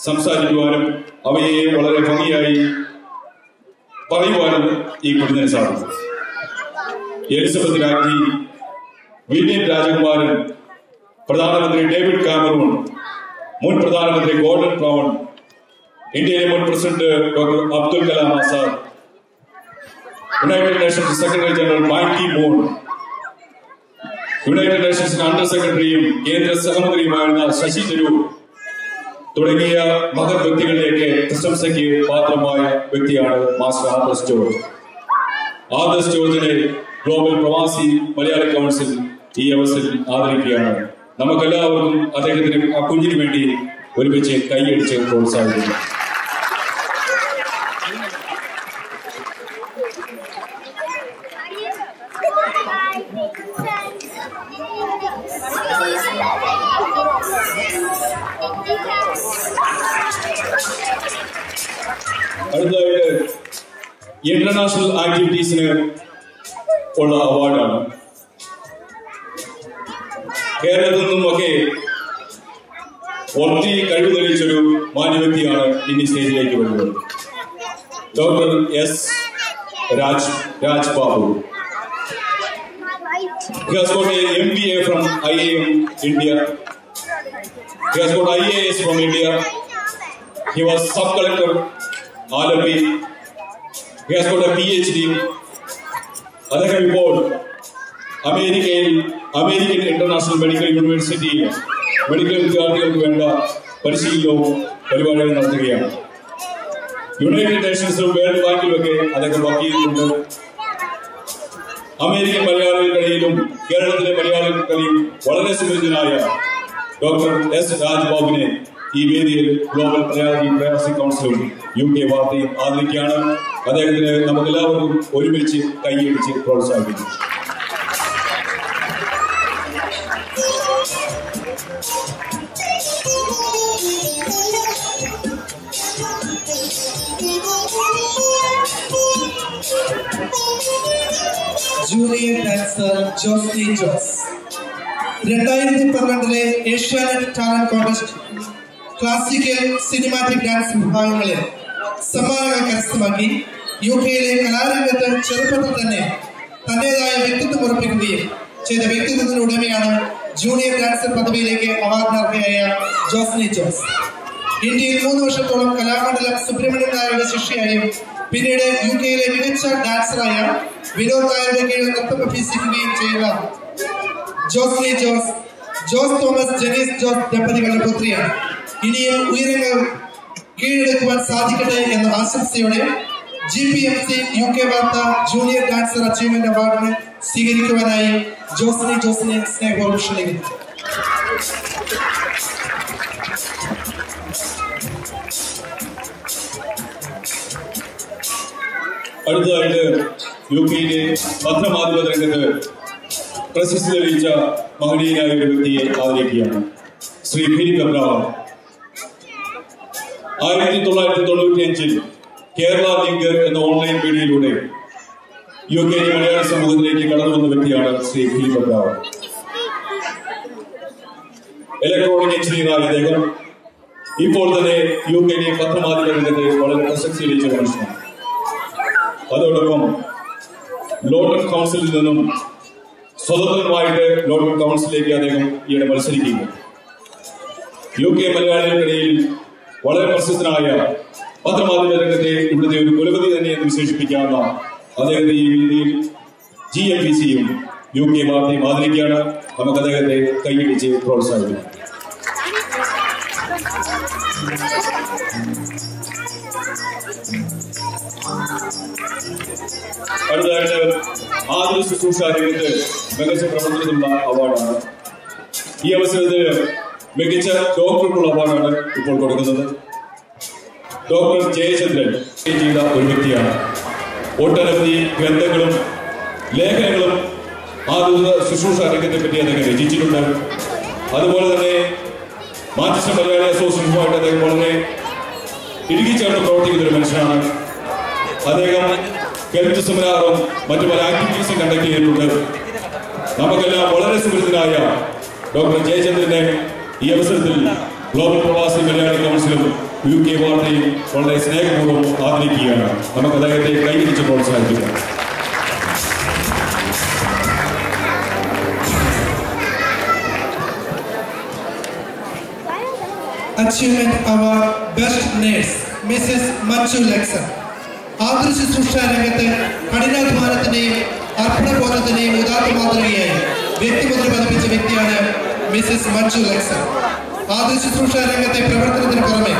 സംസാരിക്കുവാനും അവയെ വളരെ ഭംഗിയായി പറയുവാനും ഈ കുഞ്ഞിന് സാധിക്കും. എലിസബത്ത് രാജ്ഞി, വില്യം രാജകുമാരൻ, പ്രധാനമന്ത്രി ഡേവിഡ് കാമറൂൺ, മുൻ പ്രധാനമന്ത്രി ഗോർഡൻ ബ്രൗൺ, ഇന്ത്യയിലെ മുൻ president doctor Abdul Kalam Azad, United Nations secretary general Ban Ki Moon, United നേഷൻസിന്റെ അണ്ടർ സെക്രട്ടറിയും കേന്ദ്ര സഹമന്ത്രിയുമായിരുന്ന ശശി തരൂർ തുടങ്ങിയ മഹത് വ്യക്തികളിലേക്ക് പ്രശംസയ്ക്ക് പാത്രമായ വ്യക്തിയാണ് മാസ്റ്റർ ആദർശ് ജോർജ്. ആദർശ് ജോർജിനെ ഗ്ലോബൽ പ്രവാസി മലയാളി കൗൺസിൽ ഈ അവസരത്തിൽ ആദരിക്കുകയാണ്. നമുക്കെല്ലാവർക്കും അദ്ദേഹത്തിന് ആ കുഞ്ഞിന് വേണ്ടി ഒരുമിച്ച് കൈയടിച്ച് പ്രോത്സാഹിക്കുന്നു. അടുത്തതായിട്ട് ഇന്റർനാഷണൽ ആക്ടിവിറ്റീസിന് ഉള്ള അവാർഡാണ്. കേരളത്തിൽ നിന്നുമൊക്കെ ഒത്തിരി കഴിവ് തെളിയിച്ചൊരു മാന്യവ്യക്തിയാണ് ഇനി സ്റ്റേജിലേക്ക് വരുന്നത്. Doctor S. Raj Babu. He has got a MBA from IIM India. He has got IAS from India. He was sub-collector Alapi. He has got a PhD. അദ്ദേഹം ഇപ്പോൾ അമേരിക്കൻ ഇന്റർനാഷണൽ മെഡിക്കൽ യൂണിവേഴ്സിറ്റിയിൽ മെഡിക്കൽ വിദ്യാർത്ഥികൾക്ക് വേണ്ട പരിശീലനവും പരിപാടികൾ നടത്തുകയാണ്. യുണൈറ്റഡ് നേഷൻസിലും വേൾഡ് ബാങ്കിലുമൊക്കെ അദ്ദേഹം work ചെയ്തിട്ടുണ്ട്. അമേരിക്കൻ മലയാളികൾക്കിടയിലും കേരളത്തിലെ മലയാളികൾക്കിടയിലും വളരെ സുപരിചിതനായ ഡോക്ടർ S. രാജ്ബാബുവിനെ ഈ വേദിയിൽ ഗ്ലോബൽ പ്രവാസി കൗൺസിലും UK വാർത്തയും ആദരിക്കുകയാണ്. അദ്ദേഹത്തിന് നമുക്കെല്ലാവർക്കും ഒരുമിച്ച് കൈയടിച്ച് പ്രോത്സാഹിപ്പിക്കും. Junior dancer Josly Jose. 2012 Asianet talent contest classical cinematic dance വിഭാഗങ്ങളിൽ സമ്മാനങ്ങൾ കരസ്ഥമാക്കി UK-യിലെ കലാരംഗത്ത് ചെറുപ്പത്തിൽ തന്നെ തന്റേതായ വ്യക്തിത്വം ഉറപ്പിക്കുകയും ചെയ്ത വ്യക്തിത്വത്തിന്റെ ഉടമയാണ് ജൂനിയർ ഡാൻസർ പദവിയിലേക്ക് അവാർഡിനർഹയായ ജോസ്ലി ജോസ്. ഇന്ത്യയിൽ 3 വർഷത്തോളം കലാമണ്ഡലം സുബ്രഹ്മണ്യൻ നായരുടെ ശിഷ്യയായും പിന്നീട് UK-യിലെ മികച്ച ഡാൻസറായ വിനോദ് നായരുടെ കീഴിൽ നൃത്തം അഭ്യസിക്കുകയും ചെയ്യുന്ന ജോസ്ലി ജോസ് തോമസ് ജെനീസ് ജോസ് ദമ്പതികളുടെ പുത്രിയാണ്. ഇനിയും ഉയരങ്ങൾ കീഴടക്കുവാൻ സാധിക്കട്ടെ എന്ന ആശംസയോടെ GPMC UK വാർത്ത ജൂനിയർ ഡാൻസർ അച്ചീവ്മെന്റ് അവാർഡിന് സ്വീകരിക്കുവാനായി ജോസിനെ സ്നേഹപൂർവ്വം ക്ഷണിക്കുന്നു. അടുത്തതായിട്ട് UK-യിലെ പത്രമാധ്യമ രംഗത്ത് പ്രശസ്തി തെളിയിച്ച മഹനീയനായ ഒരു വ്യക്തിയെ ആദരിക്കുകയാണ്. ശ്രീ ഫിലിപ്പ് എബ്രഹാം. 1995 കേരള ലിങ്ക് എന്ന ഓൺലൈൻ മീഡിയയിലൂടെ UK-യിലെ മലയാള സമൂഹത്തിലേക്ക് കടന്നു വന്ന വ്യക്തിയാണ് ശ്രീ ഫിലിപ്പ് എബ്രഹാം. ഇലക്ട്രോണിക് എഞ്ചിനീയറായ അദ്ദേഹം ഇപ്പോൾ തന്നെ UK-യിലെ പത്രമാധ്യമ രംഗത്ത് വളരെ പ്രശസ്തി തെളിയിച്ച മനുഷ്യനാണ്. അതോടൊപ്പം ലോട്ടൺ കൗൺസിലിൽ നിന്നും സ്വതന്ത്രമായിട്ട് ലോട്ടൺ കൗൺസിലേക്ക് അദ്ദേഹം ഈയിടെ മത്സരിക്കുകയും UK മലയാളികൾക്കിടയിൽ വളരെ പ്രസിദ്ധനായ പത്രമാധ്യമ രംഗത്തെ ഇവിടുത്തെ ഒരു കുലപതി തന്നെ എന്ന് വിശേഷിപ്പിക്കാവുന്ന അദ്ദേഹത്തെ ഈ രീതിയിൽ GMPCയും UK വാർത്തയും ആദരിക്കുകയാണ്. നമുക്ക് അദ്ദേഹത്തെ കൈയടിച്ച് പ്രോത്സാഹിപ്പിക്കാം. അടുത്തതായിട്ട് ആതുര ശുശ്രൂഷ രംഗത്ത് മികച്ച പ്രവർത്തനത്തിനുള്ള അവാർഡാണ്. ഈ അവസരത്തിൽ മികച്ച ഡോക്ടർക്കുള്ള അവാർഡാണ് ഇപ്പോൾ കൊടുക്കുന്നത്. ഡോക്ടർ ജയചന്ദ്രൻ ചെയ്ത ഒരു വ്യക്തിയാണ്. ഒട്ടനവധി ഗ്രന്ഥങ്ങളും ലേഖനങ്ങളും ആതുര ശുശ്രൂഷ രംഗത്തെ പറ്റി അദ്ദേഹം രചിച്ചിട്ടുണ്ട്. അതുപോലെ തന്നെ മാഞ്ചസ്റ്റർ മലയാളി അസോസിയേഷനുമായിട്ട് അദ്ദേഹം വളരെ ഇടുക്കിച്ചേർന്ന് പ്രവർത്തിക്കുന്ന ഒരു മനുഷ്യനാണ്. അദ്ദേഹം ഹെൽത്ത് സെമിനാറും മറ്റു പല ആക്ടിവിറ്റീസും കണ്ടക്ട് ചെയ്തിട്ടുണ്ട്. നമുക്കെല്ലാം വളരെ സുഹൃത്തിനായ ഡോക്ടർ ജയചന്ദ്രനെ ഈ അവസരത്തിൽ ഗ്ലോബൽ പ്രവാസി മലയാളി കൗൺസിലും UK വാർത്തയും വളരെ സ്നേഹപൂർവ്വം ആദരിക്കുകയാണ്. നമുക്ക് അദ്ദേഹത്തെ കൈവരിച്ച് പ്രോത്സാഹിപ്പിക്കാം. Achievement Award Best Nurse Mrs. Manju Lexan. ആതുര ശുശ്രൂഷ രംഗത്ത് കഠിനാധ്വാനത്തിന്റെയും അർപ്പണബോധത്തിന്റെയും ഉദാത്ത മാതൃകയായി വ്യക്തിമുദ്ര പതിപ്പിച്ച വ്യക്തിയാണ് മിസസ് മഞ്ജു ലക്സൺ. ആതുര ശുശ്രൂഷ രംഗത്തെ പ്രവർത്തനത്തിന് പുറമെ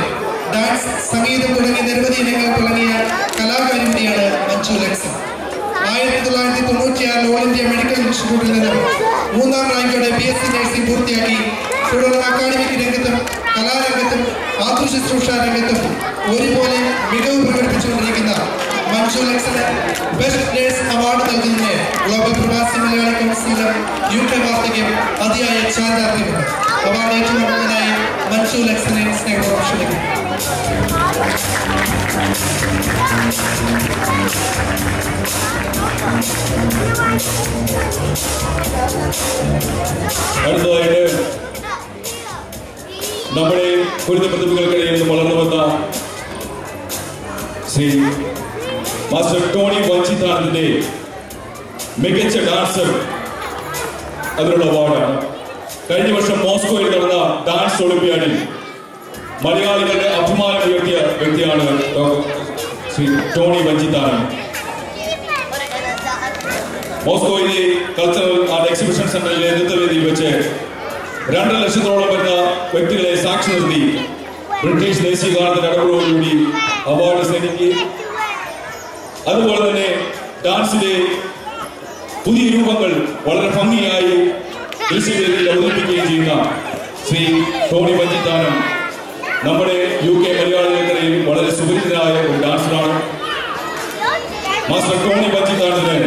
ഡാൻസ്, സംഗീതം തുടങ്ങിയ നിരവധി ഇനങ്ങൾ തുടങ്ങിയ കലാകാരി കൂടിയാണ് Manju Luxon. 1996 all India medical ഇൻസ്റ്റിറ്റ്യൂട്ടിൽ നിന്നും 3ാം റാങ്കോടെ BSc നഴ്സിംഗ് പൂർത്തിയാക്കി തുടർന്ന് അക്കാഡമിക് രംഗത്തും കലാരംഗത്തും ആതുര ശുശ്രൂഷ രംഗത്തും ഒരുപോലെ മികവ് പ്രകടിപ്പിച്ചുകൊണ്ടിരിക്കുന്ന മഞ്ജു ലക്സന് ബെസ്റ്റ് നേഴ്സ് അവാർഡ് നൽകുന്നതിന് ഗ്ലോബൽ പ്രവാസി മലയാളി കൗൺസിലും UK വാർത്തയ്ക്കും അതിയായ ചാരിതാർത്ഥ്യമുണ്ട്. അവാർഡ് ഏറ്റുവാങ്ങുന്നതിനായി മഞ്ജു ലക്സനെ സ്നേഹപൂർവ്വം ക്ഷണിക്കുന്നു. അടുത്തതായിട്ട് നമ്മുടെ പൊരുത്തപ്രതിഭകൾക്കിടയിൽ നിന്ന് വളർന്നു വന്ന ശ്രീ മാസ്റ്റർ ടോണി വഞ്ചിത്താനത്തിന്റെ മികച്ച ഡാൻസർ അതിനുള്ള അവാർഡാണ്. കഴിഞ്ഞ വർഷം മോസ്കോയിൽ നടന്ന ഡാൻസ് ഒളിമ്പ്യാഡിൽ മലയാളികളുടെ അഭിമാനം ഉയർത്തിയ വ്യക്തിയാണ് ശ്രീ ടോണി വഞ്ചിത്താനൻ. മോസ്കോയിലെ കൾച്ചറൽ ആർട്ട് എക്സിബിഷൻ സെന്ററിലെ നൃത്തവേദിയിൽ വെച്ച് 2 ലക്ഷത്തോളം വരുന്ന വ്യക്തികളെ സാക്ഷി നിർത്തി ബ്രിട്ടീഷ് ദേശീയ ഗാനത്തിന്റെ ഇടപെടലോടുകൂടി അവാർഡ് സേനിക്കുകയും അതുപോലെ തന്നെ ഡാൻസിലെ പുതിയ രൂപങ്ങൾ വളരെ ഭംഗിയായി ദൃശ്യവേദിയിൽ അവതരിപ്പിക്കുകയും ചെയ്യുന്ന ശ്രീ ടോണി വഞ്ചിത്താനം നമ്മുടെ UK മലയാളികൾക്കിടയിൽ വളരെ സുപരിചിതനായ ഒരു ഡാൻസറാണ്. മാസ്റ്റർ ടോണി വഞ്ചിത്താനത്തിന്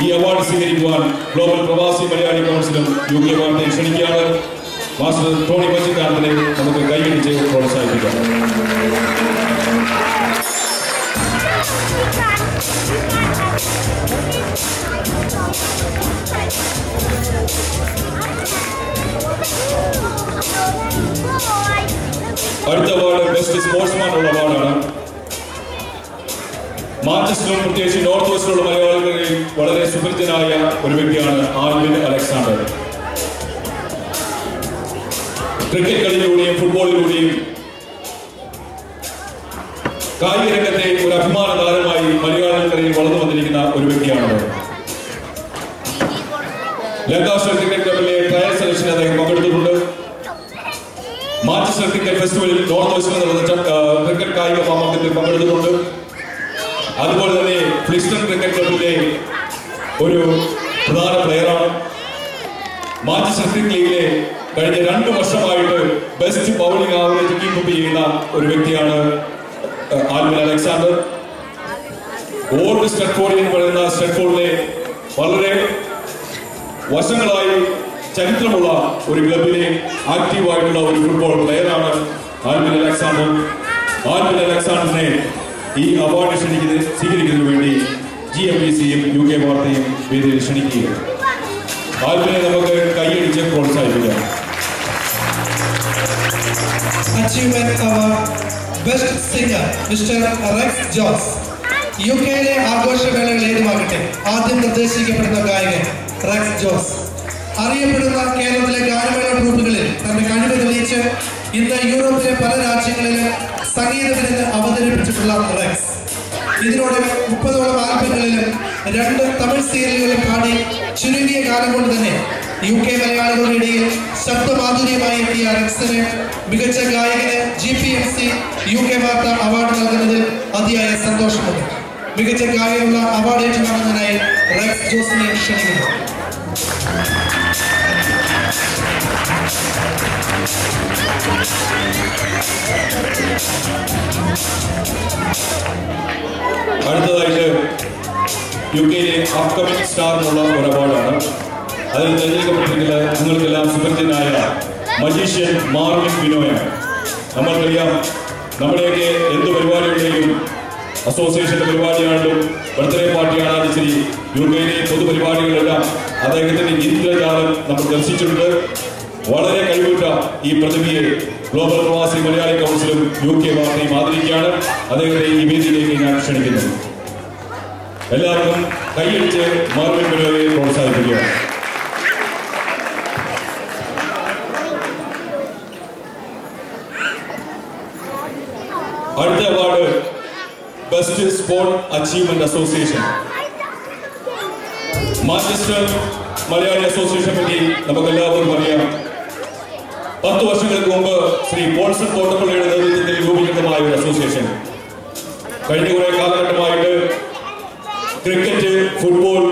ഈ അവാർഡ് സ്വീകരിക്കുവാൻ ഗ്ലോബൽ പ്രവാസി മലയാളി കൗൺസിലും UK വാർത്തയും ക്ഷണിക്കുകയാണ്. മാസ്റ്റർ ടോണി വഞ്ചിത്താനത്തിനെ നമുക്ക് കൈയടിച്ച് പ്രോത്സാഹിപ്പിക്കാം. അടുത്ത അവാർഡ് ബെസ്റ്റ് സ്പോർട്സ്മാൻ ഉള്ള അവാർഡാണ്. മാഞ്ചസ്റ്ററിലും പ്രത്യേകിച്ച് നോർത്ത് വെസ്റ്റിലുള്ള മലയാളികളിൽ വളരെ സുപരിചിതനായ ഒരു വ്യക്തിയാണ് ആൽവിൻ അലക്സാണ്ടർ. ക്രിക്കറ്റ് കളിയിലൂടെയും ഫുട്ബോളിലൂടെയും കായിക രംഗത്തെ ഒരു അഭിമാന താരമായി മലയാളികളിൽ വളർന്നു വന്നിരിക്കുന്ന ഒരു വ്യക്തിയാണ്. ലങ്കാഷർ ക്രിക്കറ്റ് ക്ലബിലെ ട്രയൽ സെലക്ഷനിൽ അദ്ദേഹം പങ്കെടുത്തിട്ടുണ്ട്. മാഞ്ചസ്റ്റർ ക്രിക്കറ്റ് ഫെസ്റ്റിവലിൽ നോർത്ത് വെസ്റ്റിൽ നടന്ന ക്രിക്കറ്റ് കായിക മാമാങ്കത്തിൽ പങ്കെടുത്തിട്ടുണ്ട്. അതുപോലെ തന്നെ ഫ്ലിസ്റ്റൺ ക്രിക്കറ്റ് ക്ലബിലെ ഒരു പ്രധാന പ്ലെയറാണ്. മാഞ്ചസ്റ്റർ ക്രിക്കറ്റ് ലീഗിലെ കഴിഞ്ഞ 2 വർഷമായിട്ട് ബെസ്റ്റ് ബൗളിംഗ് ആവറേജ് കീപ്പ് ചെയ്യുന്ന ഒരു വ്യക്തിയാണ് ആൽവിൻ അലക്സാണ്ടർ. ഓൾഡ് സ്റ്റഡ്ഫോർഡ് എന്ന് പറയുന്ന സ്റ്റഡ്ഫോർഡിലെ വളരെ വർഷങ്ങളായി ചരിത്രമുള്ള ഒരു ക്ലബിലെ ആക്റ്റീവായിട്ടുള്ള ഒരു ഫുട്ബോൾ പ്ലെയറാണ് ആൽവിൻ അലക്സാണ്ടർ. ആൽവിൻ അലക്സാണ്ടറിനെ ഈ അവാർഡ് സ്വീകരിക്കുന്നതിന് വേണ്ടി GMPCയും UK വാർത്തയും വേദിയിൽ ക്ഷണിക്കുകയാണ്. ആൽവിനെ നമുക്ക് കൈയടിച്ച് പ്രോത്സാഹിപ്പിക്കാം. Achievement Award Best Singer Mr. Rex Jones. UKയിലെ ആഘോഷവേളകൾ ഏതുമാകട്ടെ ആദ്യം നിർദ്ദേശിക്കപ്പെടുന്ന ഗായകൻ റെക്സ് ജോസ്. അറിയപ്പെടുന്ന കേരളത്തിലെ ഗാനമേള ഗ്രൂപ്പുകളിൽ തന്റെ കഴിവ് തെളിയിച്ച് ഇന്ന് യൂറോപ്പിലെ പല രാജ്യങ്ങളിലും സംഗീത വിരുന്ന് അവതരിപ്പിച്ചിട്ടുള്ള റെക്സ് ഇതിനോടെ 30ഓളം ആൽബങ്ങളിലും 2 തമിഴ് സീരിയലുകളും പാടി ചുരുങ്ങിയ കാലം കൊണ്ട് തന്നെ UK മലയാളികളുടെ ഇടയിൽ ശബ്ദമാധുര്യമായി എത്തിയ റെക്സിന് മികച്ച ഗായകന് GPMC UK വാർത്ത അവാർഡ് നൽകുന്നതിൽ അതിയായ സന്തോഷമുണ്ട്. മികച്ച ഗായകനുള്ള അവാർഡ് ഏറ്റുവാങ്ങുന്നതിനായി റെക്സ് ജോസിനെ ക്ഷണിക്കുന്നു. അടുത്തതായിട്ട് UK-യിലെ അപ്കമിംഗ് സ്റ്റാറിനുള്ള ഒരു അവാർഡാണ്. അതിൽ തിരഞ്ഞെടുക്കപ്പെട്ടിരിക്കുന്നത് നിങ്ങൾക്കെല്ലാം സുപരിചിതനായ മജീഷ്യൻ മാർവിൻ ബിനോയാണ്. നമ്മൾക്കറിയാം, നമ്മുടെയൊക്കെ എന്ത് പരിപാടികളുടെയും അസോസിയേഷന്റെ പരിപാടിയാണെങ്കിലും ബർത്ത്ഡേ പാർട്ടിയാണെങ്കിലും ശരി, UK-യിലെ പൊതുപരിപാടികളെല്ലാം അദ്ദേഹത്തിന്റെ ഇന്ദ്രജാലം നമ്മൾ ദർശിച്ചിട്ടുണ്ട്. വളരെ കഴിവുറ്റ ഈ പ്രതിഭയെ ഗ്ലോബൽ പ്രവാസി മലയാളി കൗൺസിലും UK വാർത്തയും ആദരിക്കുകയാണ്. അദ്ദേഹത്തെ ഈ വേദിയിലേക്ക് ഞാൻ ക്ഷണിക്കുന്നു. എല്ലാവർക്കും കൈയടിച്ച് മാർവിൻ ബിനോയെ പ്രോത്സാഹിപ്പിക്കുകയാണ്. അടുത്ത award best sport achievement association. Manchester Malayali അസോസിയേഷനെ പറ്റി നമുക്ക് എല്ലാവർക്കും അറിയാം. 10 വർഷങ്ങൾക്ക് മുമ്പ് ശ്രീ പോൾസൺ തോട്ടപ്പള്ളിയുടെ നേതൃത്വത്തിൽ രൂപീകൃതമായ ഒരു അസോസിയേഷൻ കഴിഞ്ഞ കുറെ കാലഘട്ടമായിട്ട് ക്രിക്കറ്റ്, ഫുട്ബോൾ,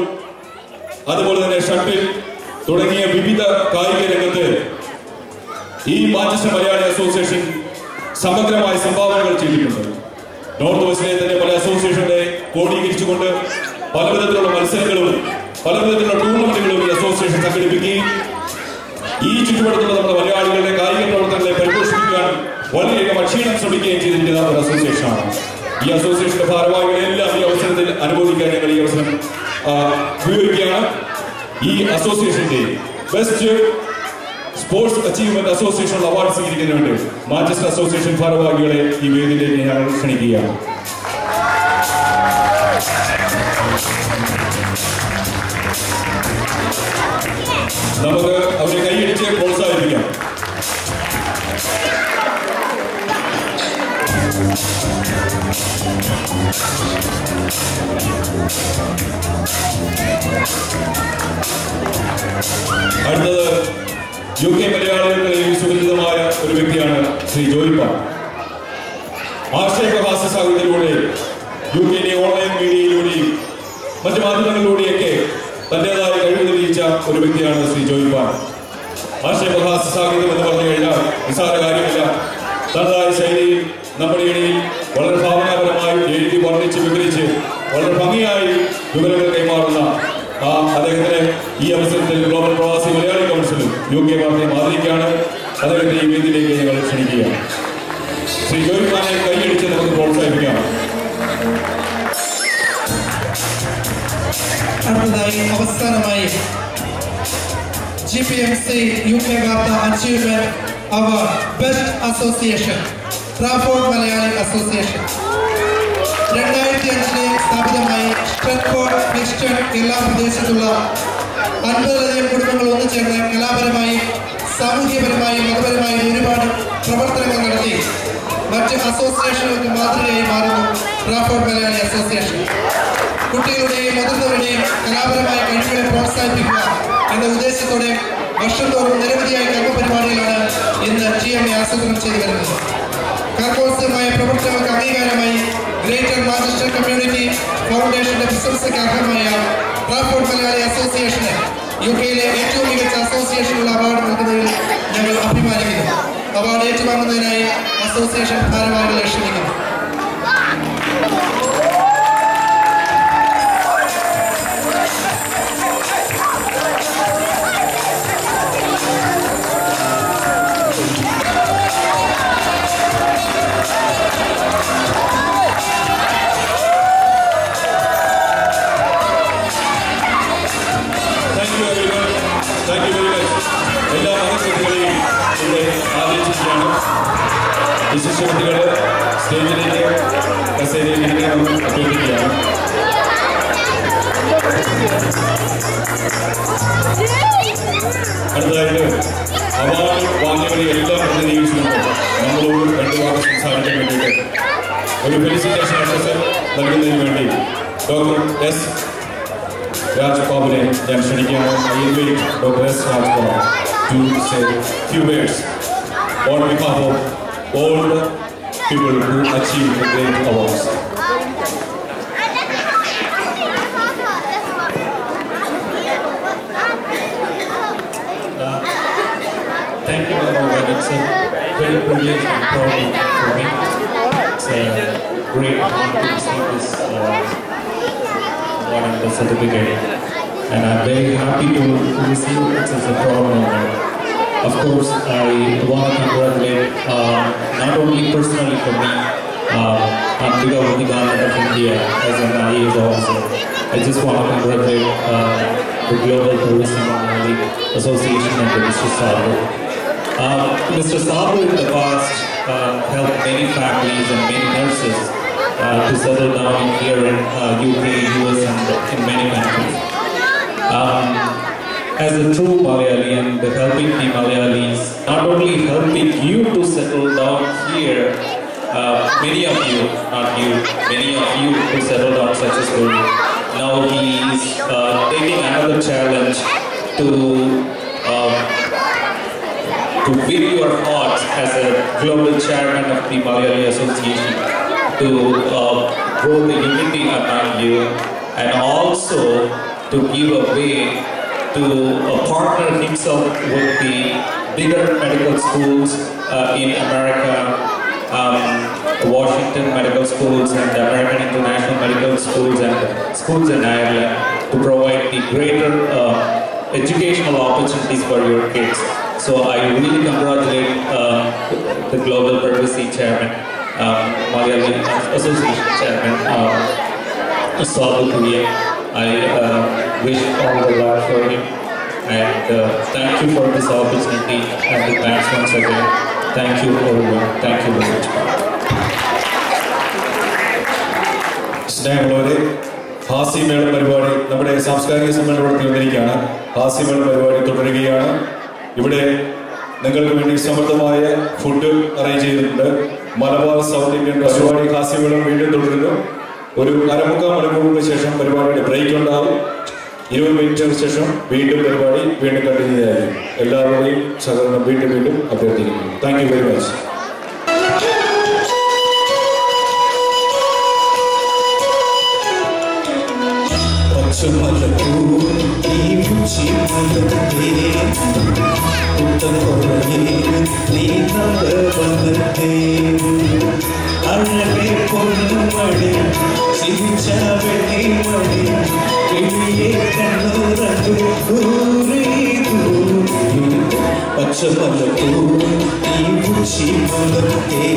അതുപോലെ തന്നെ ഷട്ടിൽ തുടങ്ങിയ വിവിധ കായിക രംഗത്ത് ഈ മാഞ്ചസ്റ്റർ മലയാളി അസോസിയേഷൻ സമഗ്രമായ സംഭാവനകൾ ചെയ്തിട്ടുണ്ട്. നോർത്ത് വെസ്റ്റിലെ തന്നെ പല അസോസിയേഷനെ കോടീകരിച്ചുകൊണ്ട് പലവിധത്തിലുള്ള മത്സരങ്ങളും പലവിധത്തിലുള്ള ടൂർണമെന്റുകളും ഈ അസോസിയേഷൻ സംഘടിപ്പിക്കുകയും ഈ ചുറ്റുപാടത്തുള്ള നമ്മുടെ മലയാളികളുടെ കായിക പ്രവർത്തനങ്ങളെ പരിപോഷിപ്പിക്കാൻ വളരെയധികം അക്ഷീണം ശ്രമിക്കുകയും ചെയ്തിരിക്കുന്ന ഒരു അസോസിയേഷനാണ്. ഈ അസോസിയേഷന്റെ ഭാരവാഹികളെല്ലാം ഈ അവസരത്തിൽ അനുമോദിക്കാൻ ഞങ്ങൾ ഈ അവസരം ഉപയോഗിക്കുകയാണ്. ഈ അസോസിയേഷന്റെ best sports achievement association award സ്വീകരിക്കുന്നതിന് വേണ്ടി മാഞ്ചസ്റ്റർ അസോസിയേഷൻ ഭാരവാഹികളെ ഈ വേദിയിലേക്ക് ഞങ്ങൾ ക്ഷണിക്കുകയാണ്. നമുക്ക് അവരെ കൈയടിച്ച് പ്രോത്സാഹിപ്പിക്കാം. അടുത്തത് UK മലയാളികളിൽ സുപരിചിതമായ ഒരു വ്യക്തിയാണ് ശ്രീ ജോയിപ്പാൽ. ആശയപ്രകാശ സാഹിത്യത്തിലൂടെ UK-യിലെ ഓൺലൈൻ മീഡിയയിലൂടെയും മറ്റു മാധ്യമങ്ങളിലൂടെയൊക്കെ തന്റേതായ കഴിവ് തെളിയിച്ച ഒരു വ്യക്തിയാണ് ശ്രീ ജോയിപ്പാൽ. ആശയപ്രകാശ സാഹിത്യം എന്ന് പറഞ്ഞു കഴിഞ്ഞാൽ നിസ്സാര കാര്യമില്ല. തനതായ ശൈലിയിൽ നമ്മുടെ ഇടയിൽ വളരെ ഭാവനാപരമായി എഴുതി വർണ്ണിച്ച് വിവരിച്ച് വളരെ ഭംഗിയായി വിവരങ്ങൾ കൈമാറുന്ന അദ്ദേഹത്തിന് ഈ അവസരത്തിൽ ഗ്ലോബൽ പ്രവാസി മലയാളി കൗൺസിലും UK വാർത്തയും ആദരിക്കുകയാണ്. അദ്ദേഹത്തെ ഈ വേദിയിലേക്ക് ഞങ്ങൾ ക്ഷണിക്കുകയാണ്. ശ്രീ ജോയിപ്പാനെ കൈയടിച്ച് നമുക്ക് പ്രോത്സാഹിപ്പിക്കാം. അടുത്തതായി അവസാനമായി GPMC UK വാർത്ത achievement award best association Trafford Malayali association. 2005 സ്ഥാപിതമായി സ്ട്രെറ്റ്ഫോർഡ് ബ്രിക്സ്റ്റൺ എല്ലാ പ്രദേശത്തുള്ള 50ലധികം കുടുംബങ്ങൾ ഒന്നുചേർന്ന് കലാപരമായും സാമൂഹ്യപരമായും മതപരമായും ഒരുപാട് പ്രവർത്തനങ്ങൾ നടത്തി മറ്റ് അസോസിയേഷനുകൾക്ക് മാതൃകയായി മാറുന്നു ട്രാഫോർഡ് മലയാളി അസോസിയേഷൻ. കുട്ടികളുടെയും മുതിർന്നവരുടെയും കലാപരമായ കഴിവുകളെ പ്രോത്സാഹിപ്പിക്കുക എന്ന ഉദ്ദേശത്തോടെ വർഷം തോറും നിരവധിയായ കർമ്മപരിപാടികളാണ് ഇന്ന് GMA ആസൂത്രണം ചെയ്തു വരുന്നത്. കർക്കോത്സവമായ പ്രവർത്തനങ്ങൾക്ക് അംഗീകാരമായി ഗ്രേറ്റർ മാഞ്ചസ്റ്റർ കമ്മ്യൂണിറ്റി ഫൗണ്ടേഷന്റെ പ്രശംസയ്ക്ക് അർഹമായ ട്രാഫോർഡ് മലയാളി അസോസിയേഷന് UK-യിലെ ഏറ്റവും മികച്ച അസോസിയേഷനുള്ള അവാർഡ് നൽകുന്നതിൽ ഞങ്ങൾ അഭിമാനിക്കുന്നു. അവാർഡ് ഏറ്റുവാങ്ങുന്നതിനായി അസോസിയേഷൻ ഭാരവാഹികളെ ക്ഷണിക്കുന്നു. എല്ലാ മതക്കുട്ടികളെയും ഇവിടെ ആദരിച്ചിരിക്കുകയാണ്. വിശിഷ്ട കുട്ടികൾ സ്റ്റേജിലേക്ക് കസേരയിൽ ഇരിക്കണമെന്ന് അഭ്യർത്ഥിക്കുകയാണ്. അടുത്തതായിട്ട് അവാർഡ് വാങ്ങിയവരെ എല്ലാം പ്രതിനിധീകരിച്ചുകൊണ്ട് നമ്മളോട് 2 വാക്ക് സംസാരിക്കാൻ വേണ്ടിയിട്ട് ഒരു ഫെലിസിറ്റേഷൻ ആശംസ നൽകുന്നതിന് വേണ്ടി ഡോക്ടർ എസ് രാജ്കോബിനെ ഞാൻ ക്ഷണിക്കുകയാണ്. I invite Dr. S. Rajkot to say few words on behalf of all the people who achieved the great awards. Thank you very much. It's a very privilege and proud for me. It's a great honor to receive this award and the certificate. And I'm very happy to receive it as a proud moment. Of course, I want to congratulate not only personally for me, Ambika Vadiganan of India as an IAS officer. I just want to congratulate the Global Tourism Association and Mr. Sabu. Mr. Sabu in the past helped many families and many nurses to settle down here in UK, US and in many countries. As a true Malayali and helping the Malayalis, not only helping you to settle down here, many of you, not you, many of you who settled down successfully. Now he is taking another challenge to win your hearts as a global chairman of the Malayali Association, to grow the unity among you, and also to give a way to partner himself with the bigger medical schools in America, Washington medical schools and American International medical schools and schools in Ireland, to provide the greater educational opportunities for your kids. So I really congratulate the Global Privacy Chairman, Malayali Association Chairman, Sabu Kurian. I wish all the luck for him, and thank you for this opportunity and the thanks once again. Thank you everyone. Thank you very much. സ്നേഹമുള്ളവരെ, ഹാസ്യമേള പരിപാടി നമ്മുടെ സാംസ്കാരിക സമ്മേളനത്തിൽ വന്നിരിക്കുകയാണ്. ഹാസ്യമേള പരിപാടി തുടരുകയാണ്. ഇവിടെ നിങ്ങൾക്ക് വേണ്ടി സമൃദ്ധമായ ഫുഡ് അറേഞ്ച് ചെയ്തിട്ടുണ്ട്. മലബാർ സൗത്ത് ഇന്ത്യൻ പരിപാടി ഹാസ്യമേളം വീണ്ടും തുടരുന്നു. ഒരു അരമുക്കാൽ മണിക്കൂറിന് ശേഷം പരിപാടിയുടെ ബ്രേക്ക് ഉണ്ടാകും. 20 മിനിറ്റിന് ശേഷം വീണ്ടും പരിപാടി കണ്ടിന്യൂ ആയിരിക്കും. എല്ലാവരുടെയും സഹകരണം വീണ്ടും അഭ്യർത്ഥിക്കുന്നു. Thank you very much. அழகே பொன்மணி சிரிச்சவனே மணி கிளியே கண்ணுரங்கு தூரி தூரி பச்சமல்லூ நீ பூச்சி மலர்த்தே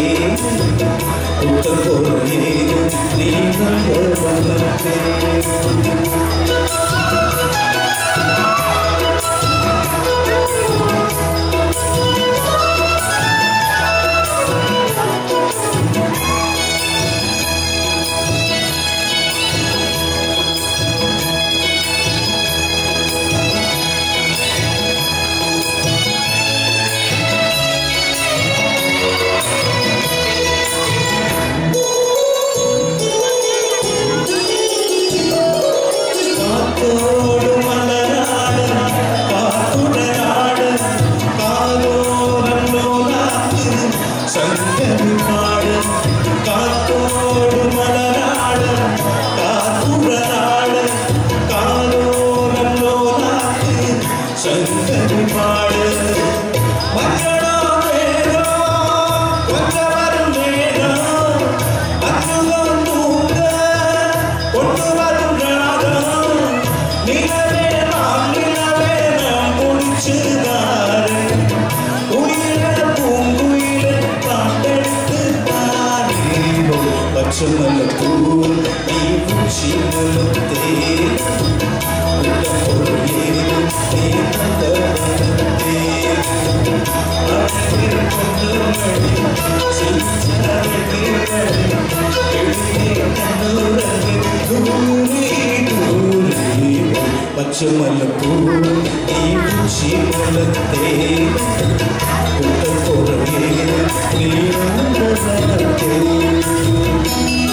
உத்தரே நீ நம்பர் மலர்த்தே പച്ചമലപ്പൂ ഈ ശീലത്തെ ഉത്തരേ നീ ും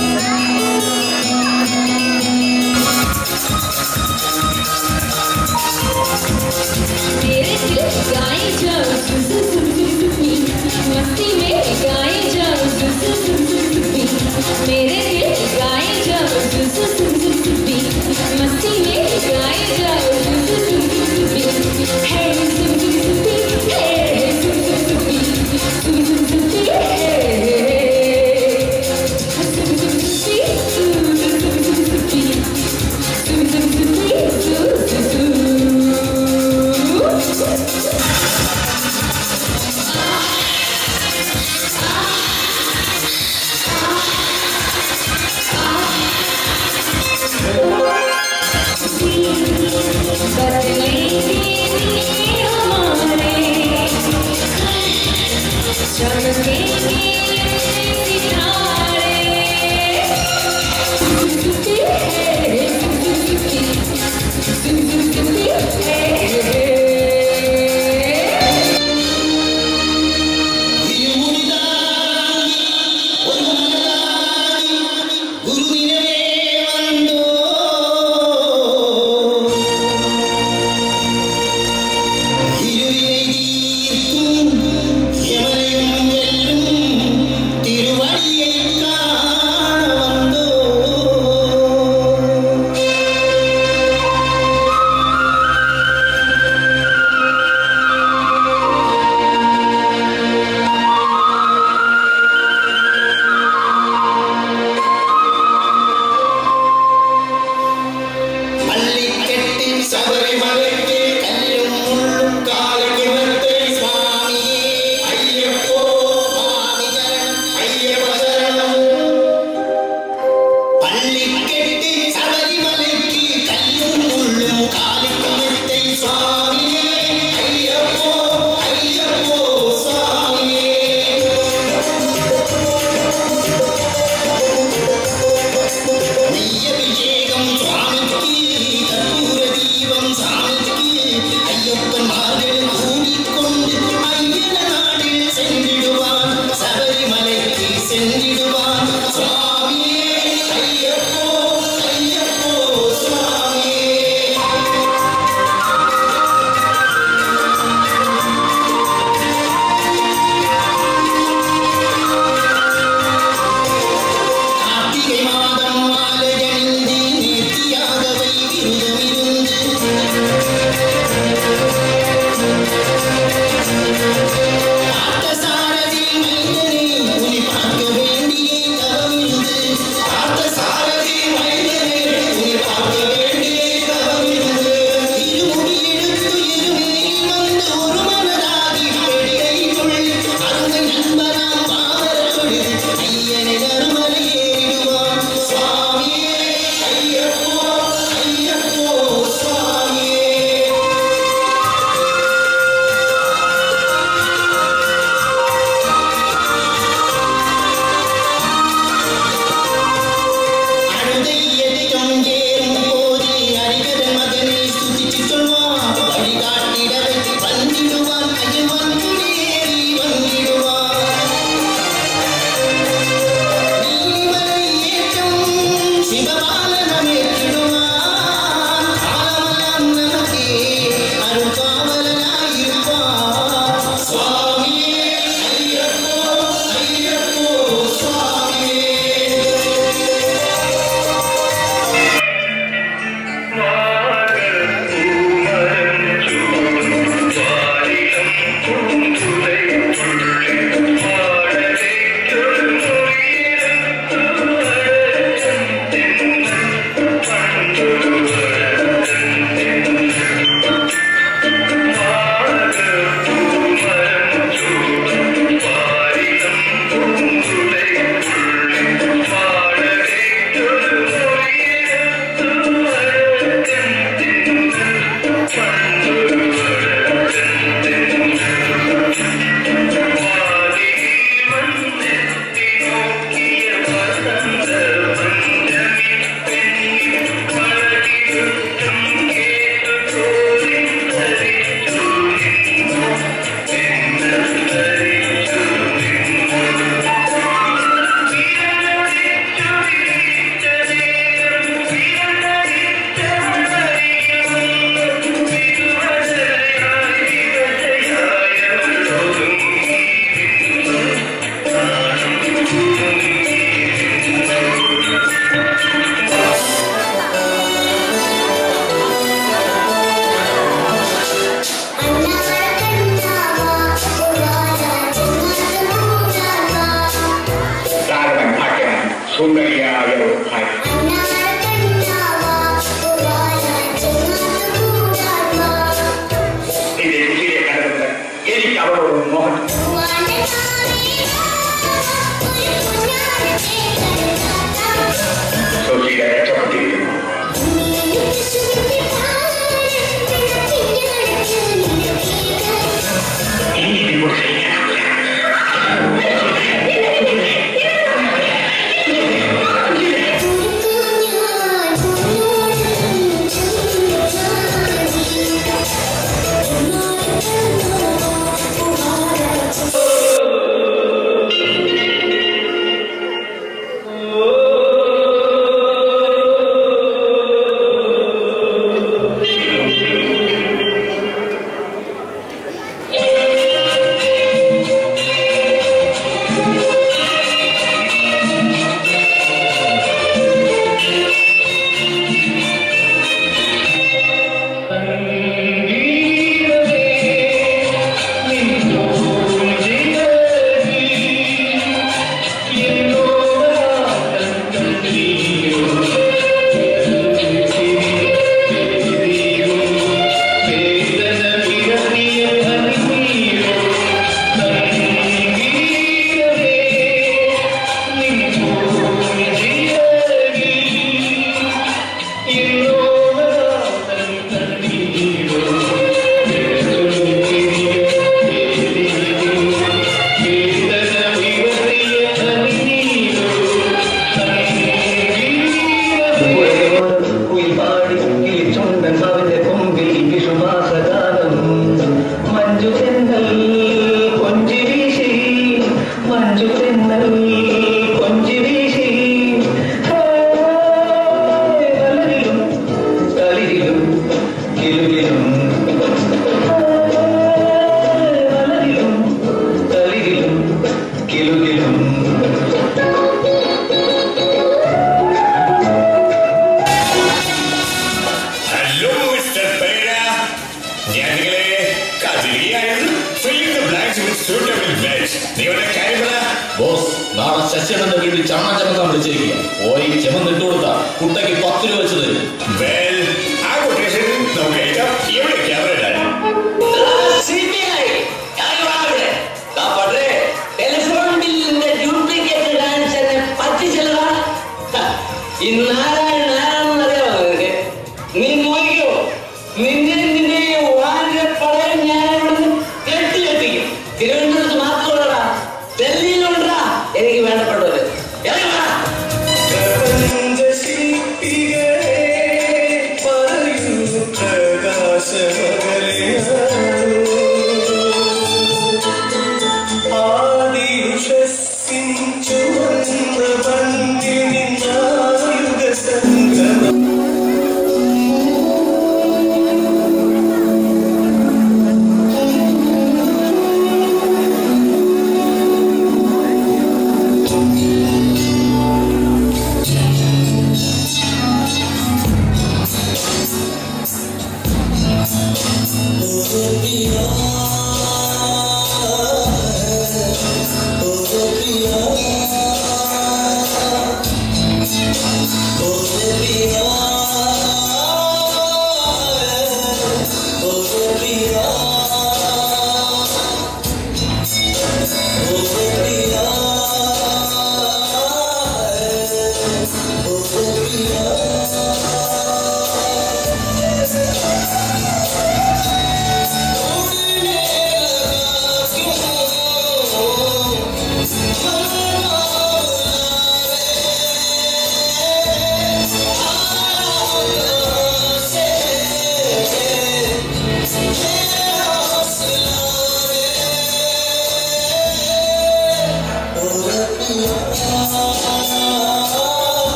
ശശിയുടെ വീട്ടിൽ ചാണാചമക്കാൻ വിളിച്ചിരിക്കുക.